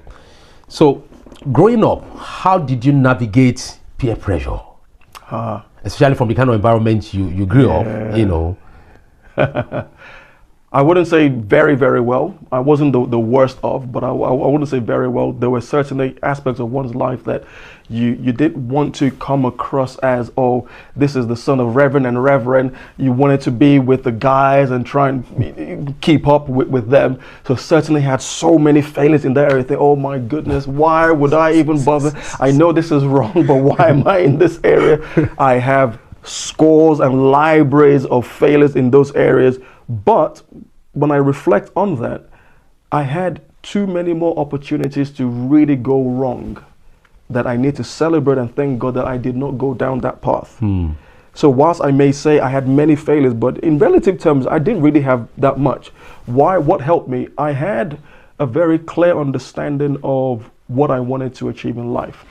So, growing up, how did you navigate peer pressure? Especially from the kind of environment you grew up, you know. I wouldn't say very, very well. I wasn't the worst of, but I wouldn't say very well. There were certainly aspects of one's life that you didn't want to come across as, oh, this is the son of Reverend and Reverend. You wanted to be with the guys and try and keep up with them. So certainly had so many failings in that area. Think, oh my goodness, why would I even bother? I know this is wrong, but why am I in this area? I have scores and libraries of failures in those areas. But when I reflect on that, I had too many more opportunities to really go wrong that I need to celebrate and thank God that I did not go down that path. So whilst I may say I had many failures, but in relative terms, I didn't really have that much. Why? What helped me? I had a very clear understanding of what I wanted to achieve in life.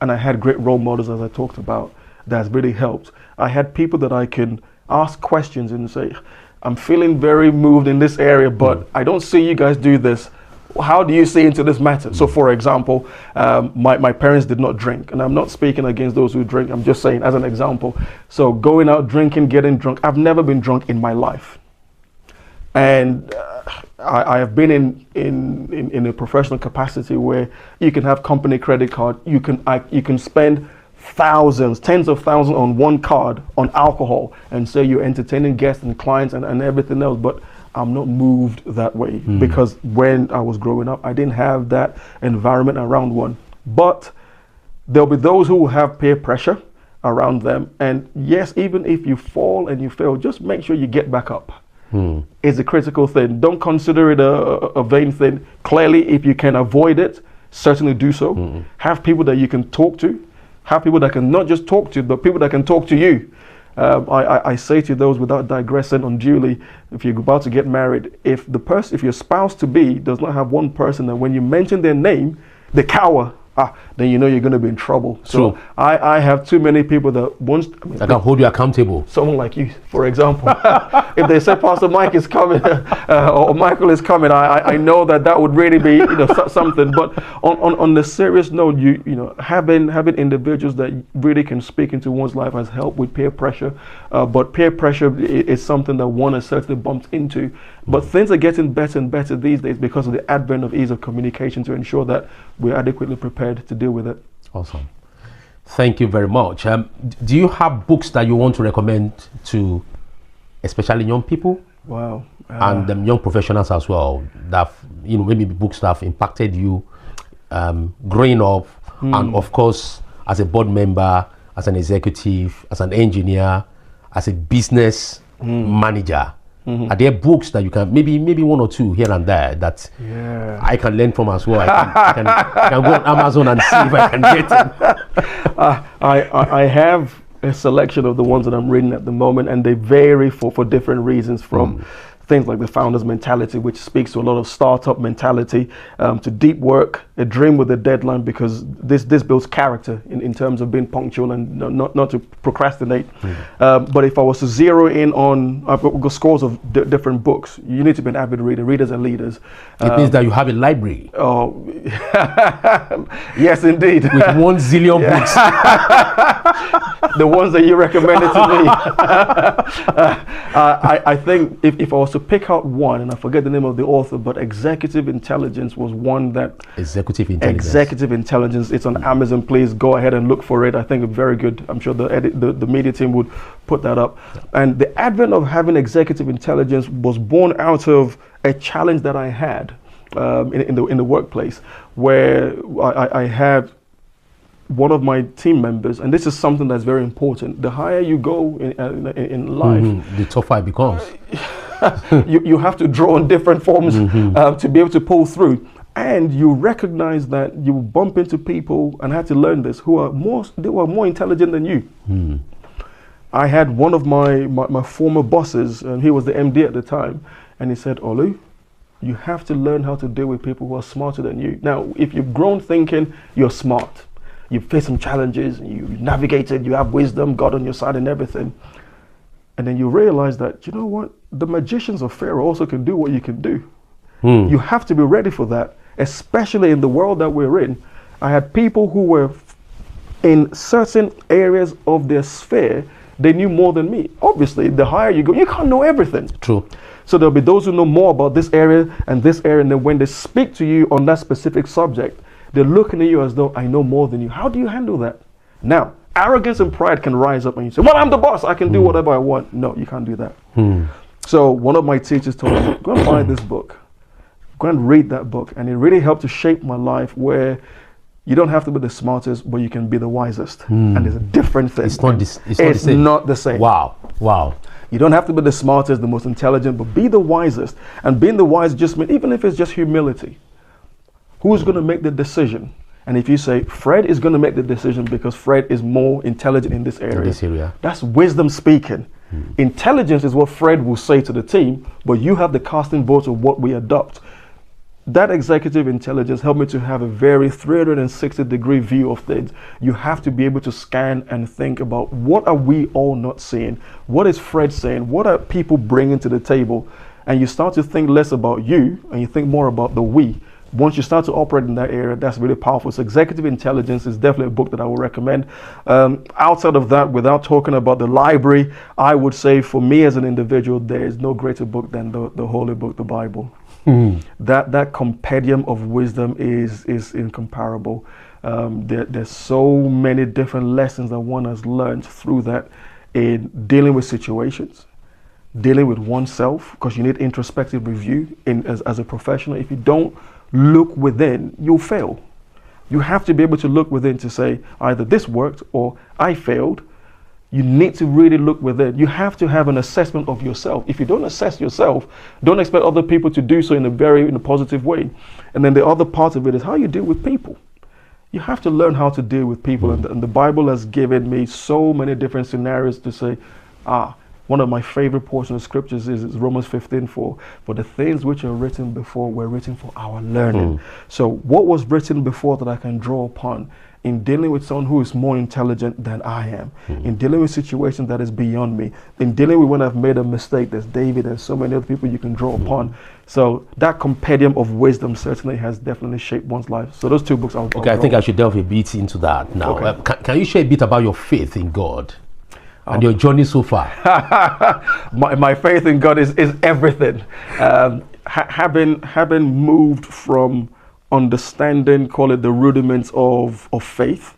And I had great role models, as I talked about, that's really helped. I had people that I can ask questions and say, I'm feeling very moved in this area, but I don't see you guys do this. How do you see into this matter? So for example, my parents did not drink, and I'm not speaking against those who drink. I'm just saying as an example. So going out drinking, getting drunk, I've never been drunk in my life. And I have been in a professional capacity where you can have company credit card. You can spend thousands, tens of thousands on one card on alcohol and say you're entertaining guests and clients and everything else, but I'm not moved that way because when I was growing up, I didn't have that environment around one. But there'll be those who will have peer pressure around them. And yes, even if you fall and you fail, just make sure you get back up. It's a critical thing. Don't consider it a vain thing. Clearly, if you can avoid it, certainly do so. Have people that you can talk to. Have people that can not just talk to, but people that can talk to you. I say to those, without digressing unduly, if you're about to get married, if your spouse to be does not have one person that when you mention their name, they cower, then you know you're going to be in trouble. So I have too many people that that can hold you accountable. Someone like you, for example. If they say Pastor Mike is coming or Michael is coming, I know that would really be something. But on the serious note, having individuals that really can speak into one's life has helped with peer pressure. But peer pressure is something that one has certainly bumped into. But things are getting better and better these days because of the advent of ease of communication to ensure that we're adequately prepared to deal with it. Awesome. Thank you very much. Do you have books that you want to recommend to especially young people? Wow. And young professionals as well, that maybe books that have impacted you growing up, and of course as a board member, as an executive, as an engineer, as a business manager. Are there books that you can maybe one or two here and there that I can learn from as well? I can go on Amazon and see if I can get them. I have a selection of the ones that I'm reading at the moment, and they vary for different reasons, from things like the founder's mentality, which speaks to a lot of startup mentality, to deep work, a dream with a deadline, because this builds character in terms of being punctual and not to procrastinate. But if I was to zero in on, I've got scores of different books. You need to be an avid reader. Readers are leaders. It means that you have a library. Oh, yes, indeed. With 1 zillion books. The ones that you recommended to me. I think if I was to pick out one, and I forget the name of the author, but Executive Intelligence was one that... Executive Intelligence. It's on Amazon. Please go ahead and look for it. I think it's very good. I'm sure the media team would put that up. And the advent of having executive intelligence was born out of a challenge that I had in the workplace, where I had one of my team members, and this is something that's very important. The higher you go in life, the tougher it becomes. you have to draw on different forms to be able to pull through. And you recognize that you bump into people, and I had to learn this, who are more intelligent than you. I had one of my former bosses, and he was the MD at the time, and he said, Olu, you have to learn how to deal with people who are smarter than you. Now, if you've grown thinking you're smart, you've faced some challenges, you navigated, you have wisdom, God on your side and everything, and then you realize that, you know what, the magicians of Pharaoh also can do what you can do. You have to be ready for that, especially in the world that we're in. I had people who were in certain areas of their sphere, they knew more than me. Obviously, the higher you go, you can't know everything. True. So there'll be those who know more about this area, and then when they speak to you on that specific subject, they're looking at you as though, I know more than you. How do you handle that? Now, arrogance and pride can rise up and you say, well, I'm the boss, I can do whatever I want. No, you can't do that. So one of my teachers told me, go and buy this book. Go and read that book. And it really helped to shape my life, where You don't have to be the smartest, but you can be the wisest. And it's a different thing. It's not the same. Not the same. Wow. You don't have to be the smartest, the most intelligent, but be the wisest. And being the wise just means, even if it's just humility, who's going to make the decision? And if you say Fred is going to make the decision because Fred is more intelligent in this area, that's wisdom speaking. Intelligence is what Fred will say to the team, but you have the casting vote of what we adopt. That executive intelligence helped me to have a very 360-degree view of things. You have to be able to scan and think about, what are we all not seeing? What is Fred saying? What are people bringing to the table? And you start to think less about you and you think more about the we. Once you start to operate in that area, that's really powerful. So Executive Intelligence is definitely a book that I would recommend. Outside of that, without talking about the library, I would say for me as an individual, there is no greater book than the Holy Book, the Bible. That compendium of wisdom is incomparable. There's so many different lessons that one has learned through that in dealing with situations, dealing with oneself, because you need introspective review as a professional. If you don't look within, you'll fail. You have to be able to look within to say either this worked or I failed. You need to really look within. You have to have an assessment of yourself. If you don't assess yourself, don't expect other people to do so in a positive way. And then the other part of it is how you deal with people. You have to learn how to deal with people. And the Bible has given me so many different scenarios to say, one of my favorite portions of scriptures is Romans 15:4. For the things which are written before were written for our learning. So what was written before that I can draw upon in dealing with someone who is more intelligent than I am, in dealing with situations that is beyond me, in dealing with when I've made a mistake, there's David and so many other people you can draw upon. So that compendium of wisdom certainly has definitely shaped one's life. So those two books I'll I think I should delve a bit into that now. Okay. Can you share a bit about your faith in God and your journey so far? my faith in God is everything. Having moved from understanding, call it the rudiments of faith,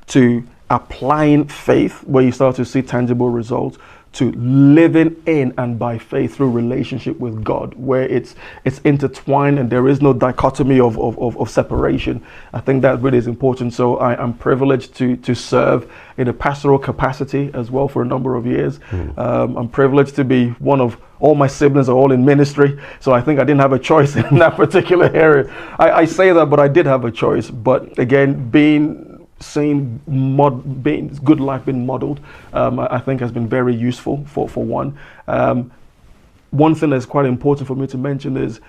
to applying faith where you start to see tangible results, to living in and by faith through relationship with God, where it's intertwined and there is no dichotomy of separation. I think that really is important. So I'm privileged to serve in a pastoral capacity as well for a number of years. I'm privileged to be one of, all my siblings are all in ministry, so I think I didn't have a choice in that particular area. I say that, but I did have a choice. But again, seeing good life being modeled, I think has been very useful for one. One thing that's quite important for me to mention is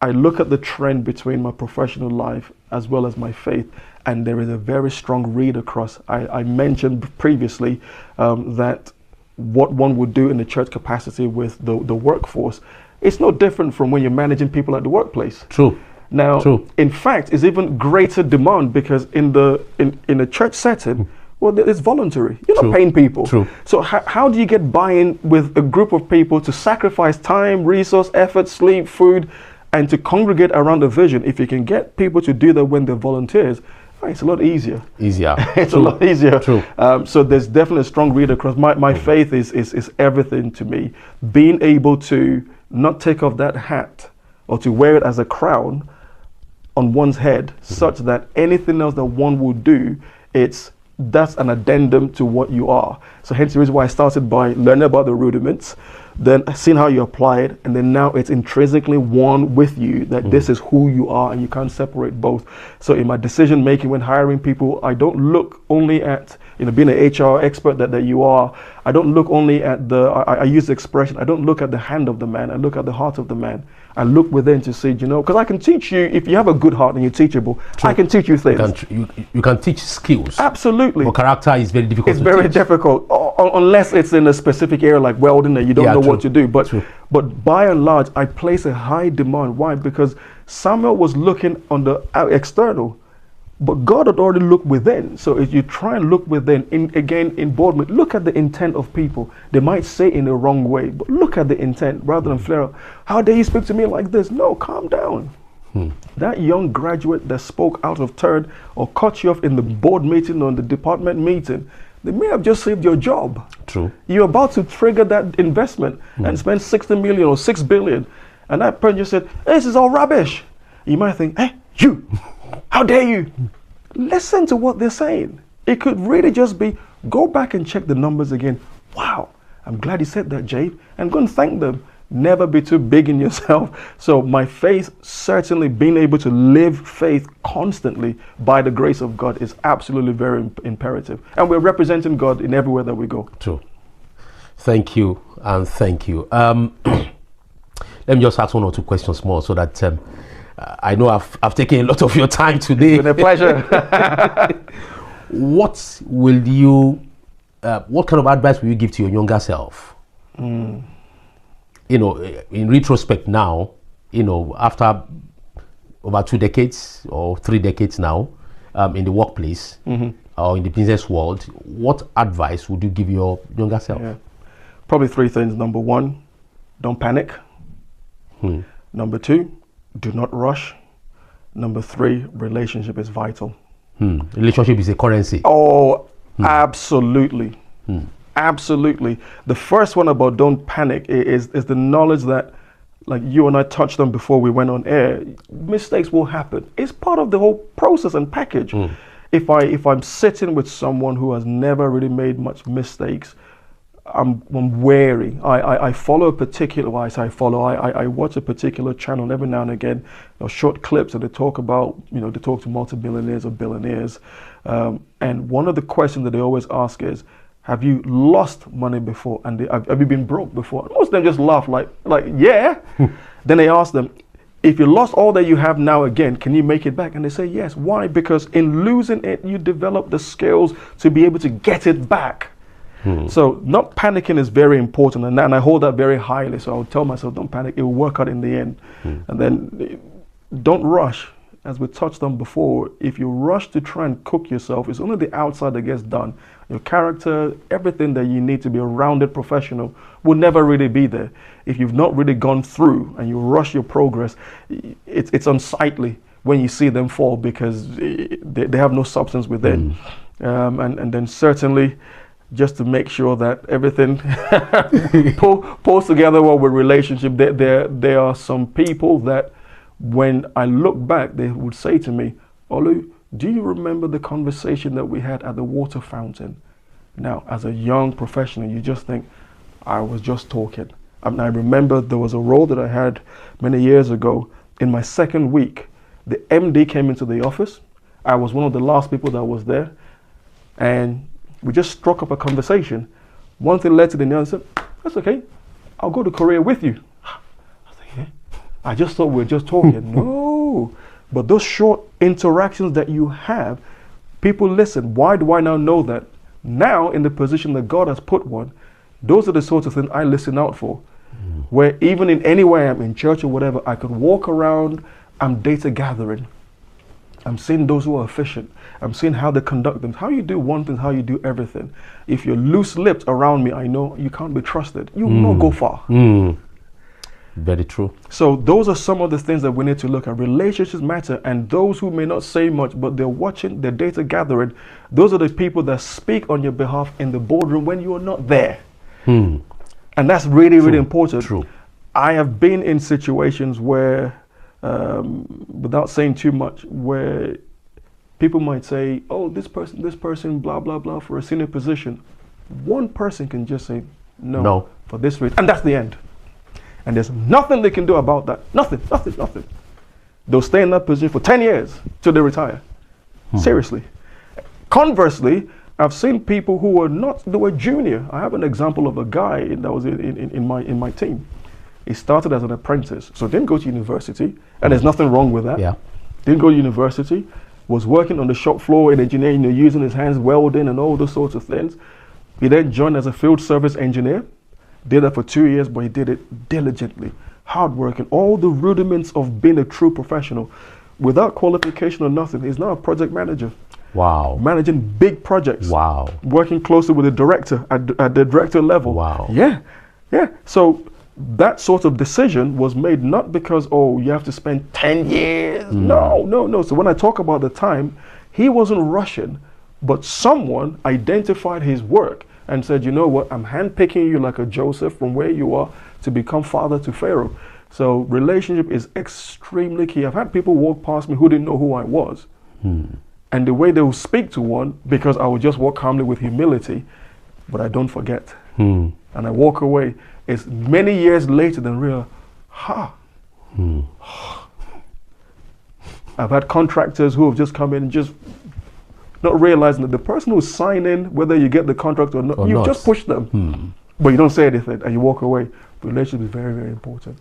I look at the trend between my professional life as well as my faith, and there is a very strong read across. I mentioned previously that what one would do in the church capacity with the workforce, it's no different from when you're managing people at the workplace. True. Now, in fact, it's even greater demand because in a church setting, well, it's voluntary. You're not paying people. True. So how do you get buy-in with a group of people to sacrifice time, resource, effort, sleep, food, and to congregate around a vision? If you can get people to do that when they're volunteers, it's a lot easier. It's a lot easier. True. So there's definitely a strong read across. My faith is everything to me. Being able to not take off that hat or to wear it as a crown on one's head, such that anything else that one will do, that's an addendum to what you are. So hence the reason why I started by learning about the rudiments, then seeing how you apply it, and then now it's intrinsically one with you that this is who you are and you can't separate both. So in my decision making when hiring people, I don't look only at, being an HR expert that you are, I don't look only at I use the expression, I don't look at the hand of the man, I look at the heart of the man. I look within to see, because I can teach you, if you have a good heart and you're teachable, I can teach you things. You can teach skills. Absolutely. But character is very difficult to teach. It's very difficult, unless it's in a specific area like welding that you don't know what to do. But by and large, I place a high demand. Why? Because Samuel was looking on the external, but God had already looked within. So if you try and look within, in boardroom, look at the intent of people. They might say in the wrong way, but look at the intent rather than flare up. How dare you speak to me like this? No, calm down. That young graduate that spoke out of turn or cut you off in the board meeting or in the department meeting, they may have just saved your job. True. You're about to trigger that investment and spend 60 million or 6 billion. And that person just said, this is all rubbish. You might think, hey, you, how dare you? listen to what they're saying. It could really just be, go back and check the numbers again. Wow, I'm glad you said that, Jay. And go and thank them. Never be too big in yourself. So my faith, certainly being able to live faith constantly by the grace of God is absolutely very imperative. And we're representing God in everywhere that we go. True. Thank you, and thank you. Let me just ask one or two questions more so that I know I've taken a lot of your time today. It's been a pleasure. What will you, what kind of advice will you give to your younger self? You know, in retrospect now, you know, after over 2 decades or 3 decades now in the workplace or in the business world, what advice would you give your younger self? Yeah. Probably 3 things. Number 1, don't panic. Number 2, do not rush. Number 3, relationship is vital. Relationship is a currency. Oh, absolutely. Absolutely. The first one about don't panic is the knowledge that, like you and I touched on before we went on air, mistakes will happen. It's part of the whole process and package. If I'm sitting with someone who has never really made much mistakes, I'm wary. I follow a particular, I watch a particular channel every now and again, short clips, and they talk about, they talk to multi-billionaires or billionaires. And one of the questions that they always ask is, have you lost money before? And have you been broke before? Most of them just laugh like yeah. Then they ask them, if you lost all that you have now again, can you make it back? And they say yes. Why? Because in losing it, you develop the skills to be able to get it back. So not panicking is very important, and I hold that very highly. So I'll tell myself, don't panic, it will work out in the end. And then don't rush. As we touched on before, if you rush to try and cook yourself, it's only the outside that gets done. Your character, everything that you need to be a rounded professional will never really be there. If you've not really gone through and you rush your progress, it's unsightly when you see them fall, because they have no substance within. And then certainly, just to make sure that everything pulls together well with relationship, there are some people that when I look back, they would say to me, Olu, do you remember the conversation that we had at the water fountain? Now, as a young professional, you just think, I was just talking. I remember there was a role that I had many years ago. In my second week, the MD came into the office. I was one of the last people that was there. And we just struck up a conversation. One thing led to the other. I said, that's okay. I'll go to Korea with you. I just thought we were just talking. No. But those short interactions that you have, people listen. Why do I now know that? Now, in the position that God has put one, those are the sorts of things I listen out for. Where even in any way I'm in church or whatever, I could walk around, I'm data gathering. I'm seeing those who are efficient. I'm seeing how they conduct them. How you do one thing, how you do everything. If you're loose-lipped around me, I know you can't be trusted. You will not go far. Very true. So those are some of the things that we need to look at. Relationships matter, and those who may not say much, but they're watching, they're data gathering, those are the people that speak on your behalf in the boardroom when you are not there. And that's really, really important. True. I have been in situations where, without saying too much, where people might say, oh, this person, blah, blah, blah, for a senior position. One person can just say, no. For this reason. And that's the end. And there's nothing they can do about that. Nothing. They'll stay in that position for 10 years till they retire. Seriously. Conversely, I've seen people who were junior. I have an example of a guy that was in my team. He started as an apprentice, so didn't go to university, and there's nothing wrong with that. Yeah. Didn't go to university, was working on the shop floor in engineering, using his hands, welding and all those sorts of things. He then joined as a field service engineer. Did that for 2 years, but he did it diligently, hardworking, all the rudiments of being a true professional. Without qualification or nothing, he's now a project manager. Wow. Managing big projects. Wow. Working closely with the director at the director level. Wow. Yeah. So that sort of decision was made not because, you have to spend 10 years. No. So when I talk about the time, he wasn't rushing, but someone identified his work and said, you know what, I'm handpicking you like a Joseph from where you are to become father to Pharaoh. So relationship is extremely key. I've had people walk past me who didn't know who I was. And the way they will speak to one, because I will just walk calmly with humility, but I don't forget. And I walk away. It's many years later than real. I've had contractors who have just come in and just not realizing that the person who's signing, whether you get the contract or not, you've just pushed them. But you don't say anything and you walk away. Relationship is very, very important.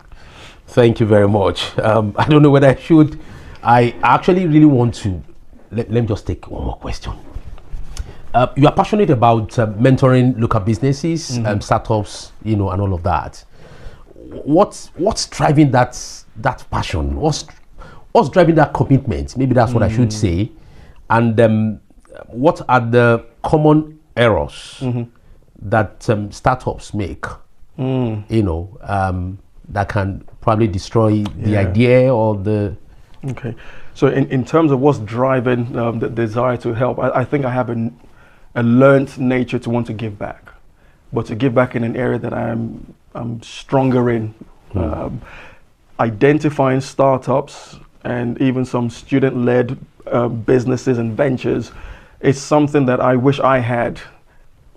Thank you very much. I don't know whether I should. I actually really want to. Let me just take one more question. You are passionate about mentoring local businesses, startups, and all of that. What's driving that passion? What's driving that commitment? Maybe that's what I should say. And what are the common errors that startups make? That can probably destroy the idea or the. Okay, so in terms of what's driving the desire to help, I think I have a learned nature to want to give back, but to give back in an area that I'm stronger in. Identifying startups and even some student-led businesses and ventures is something that I wish I had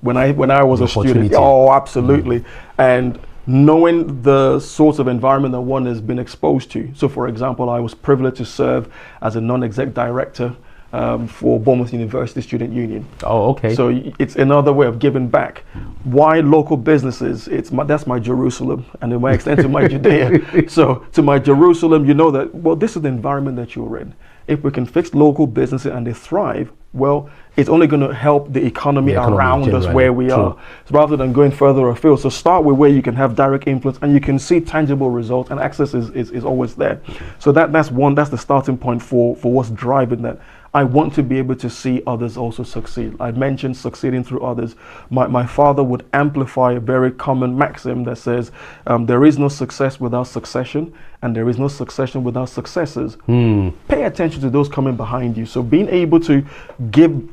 when I was a student. Oh, absolutely. And knowing the sorts of environment that one has been exposed to. So for example, I was privileged to serve as a non-exec director for Bournemouth University Student Union. Oh, okay. So it's another way of giving back. Why local businesses? That's my Jerusalem, and in my extent to my Judea. So to my Jerusalem, you know that, well, this is the environment that you're in. If we can fix local businesses and they thrive, well, it's only going to help the economy around us where we are, so rather than going further afield. So start with where you can have direct influence and you can see tangible results, and access is always there. So that's the starting point for what's driving that. I want to be able to see others also succeed. I mentioned succeeding through others. My father would amplify a very common maxim that says, there is no success without succession, and there is no succession without successors. Pay attention to those coming behind you. So being able to give,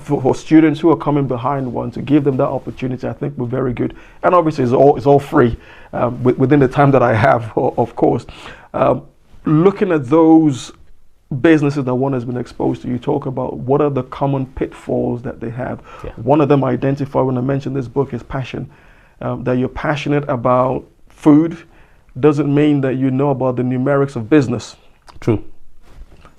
for students who are coming behind one, to give them that opportunity, I think we're very good. And obviously it's all free within the time that I have, of course. Looking at those businesses that one has been exposed to, you talk about what are the common pitfalls that they have. One of them I identify when I mention this book is passion. That you're passionate about food doesn't mean that you know about the numerics of business. True.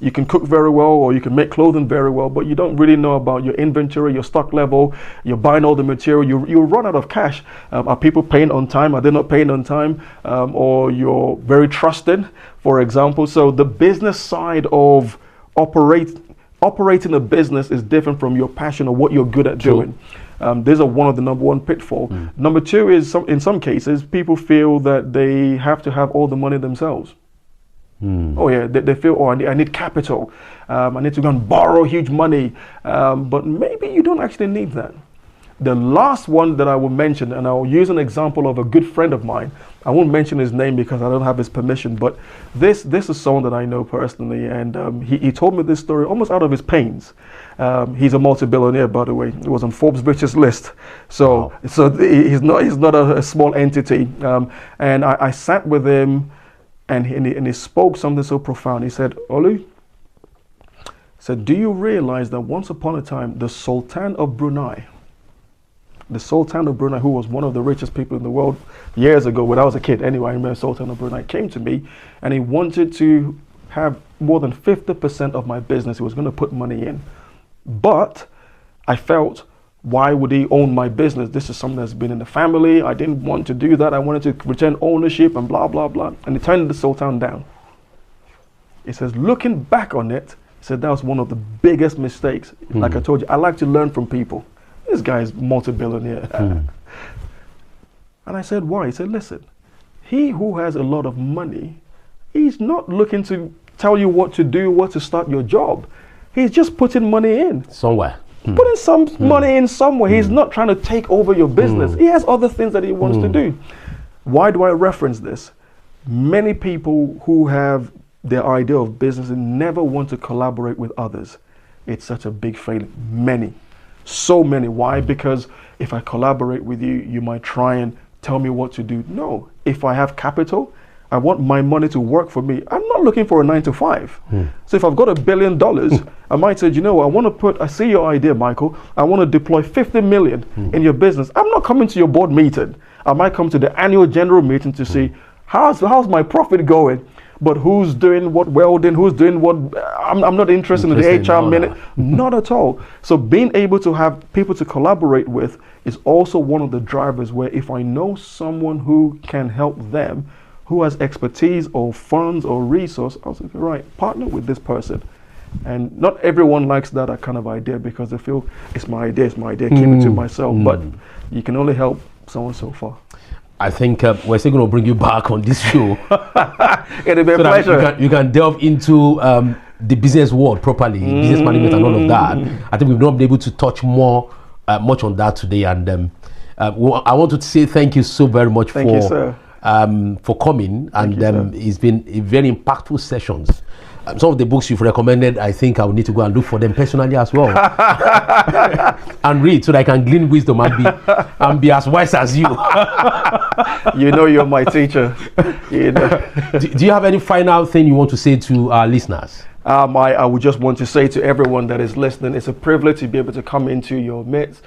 You can cook very well, or you can make clothing very well, but you don't really know about your inventory, your stock level. You're buying all the material, you run out of cash. Are people paying on time? Are they not paying on time? Or you're very trusted, for example. So the business side of operating a business is different from your passion or what you're good at doing. These are one of the number one pitfall. Number two is in some cases, people feel that they have to have all the money themselves. Oh yeah, they feel, oh, I need capital. I need to go and borrow huge money. But maybe you don't actually need that. The last one that I will mention, and I'll use an example of a good friend of mine. I won't mention his name because I don't have his permission, but this is someone that I know personally, and he told me this story almost out of his pains. He's a multi-billionaire, by the way. He was on Forbes' richest list. So he's not a small entity. And I sat with him, and he spoke something so profound. He said, Olu, do you realize that once upon a time, the Sultan of Brunei, who was one of the richest people in the world years ago, when I was a kid anyway, I remember Sultan of Brunei came to me, and he wanted to have more than 50% of my business. He was going to put money in. But I felt, why would he own my business? This is something that's been in the family. I didn't want to do that. I wanted to retain ownership and blah, blah, blah. And he turned the Sultan down. He says, looking back on it, he said that was one of the biggest mistakes. Like I told you, I like to learn from people. This guy is multi-billionaire. And I said, why? He said, listen, he who has a lot of money, he's not looking to tell you what to do, what to start your job. He's just putting money in. Somewhere. Putting some money in somewhere. He's not trying to take over your business. He has other things that he wants to do. Why do I reference this? Many people who have their idea of business and never want to collaborate with others. It's such a big failure. Many. So many. Why? Because if I collaborate with you, you might try and tell me what to do. No. If I have capital, I want my money to work for me. I'm not looking for a 9 to 5. So if I've got $1 billion, I might say, you know what, I see your idea, Michael. I want to deploy 50 million in your business. I'm not coming to your board meeting. I might come to the annual general meeting to see how's my profit going. But who's doing what welding, who's doing what, I'm not interested in the HR minute, not at all. So being able to have people to collaborate with is also one of the drivers where if I know someone who can help them, who has expertise or funds or resource, I'll say, right, partner with this person. And not everyone likes that kind of idea because they feel it's my idea, keep it to myself. But you can only help someone so far. I think we're still going to bring you back on this show. It'll be a pleasure. You can delve into the business world properly, business management and all of that. I think we've not been able to touch much on that today. And I want to say thank you so very much for coming. And it's been a very impactful sessions. Some of the books you've recommended, I think I will need to go and look for them personally as well and read so that I can glean wisdom and be as wise as you. You know you're my teacher. You know. Do you have any final thing you want to say to our listeners? I would just want to say to everyone that is listening, it's a privilege to be able to come into your midst.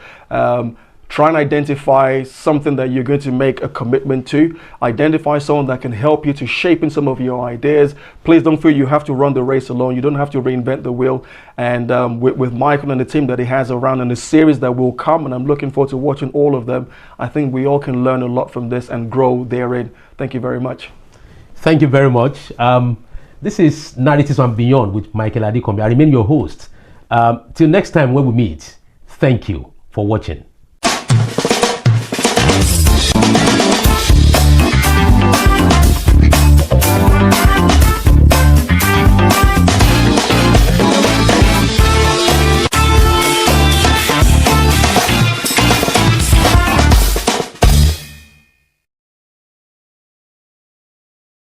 Try and identify something that you're going to make a commitment to. Identify someone that can help you to shape in some of your ideas. Please don't feel you have to run the race alone. You don't have to reinvent the wheel. And with Michael and the team that he has around and the series that will come, and I'm looking forward to watching all of them, I think we all can learn a lot from this and grow therein. Thank you very much. Thank you very much. This is Narratives and Beyond with Michael Adekombi. I remain your host. Till next time when we meet, thank you for watching.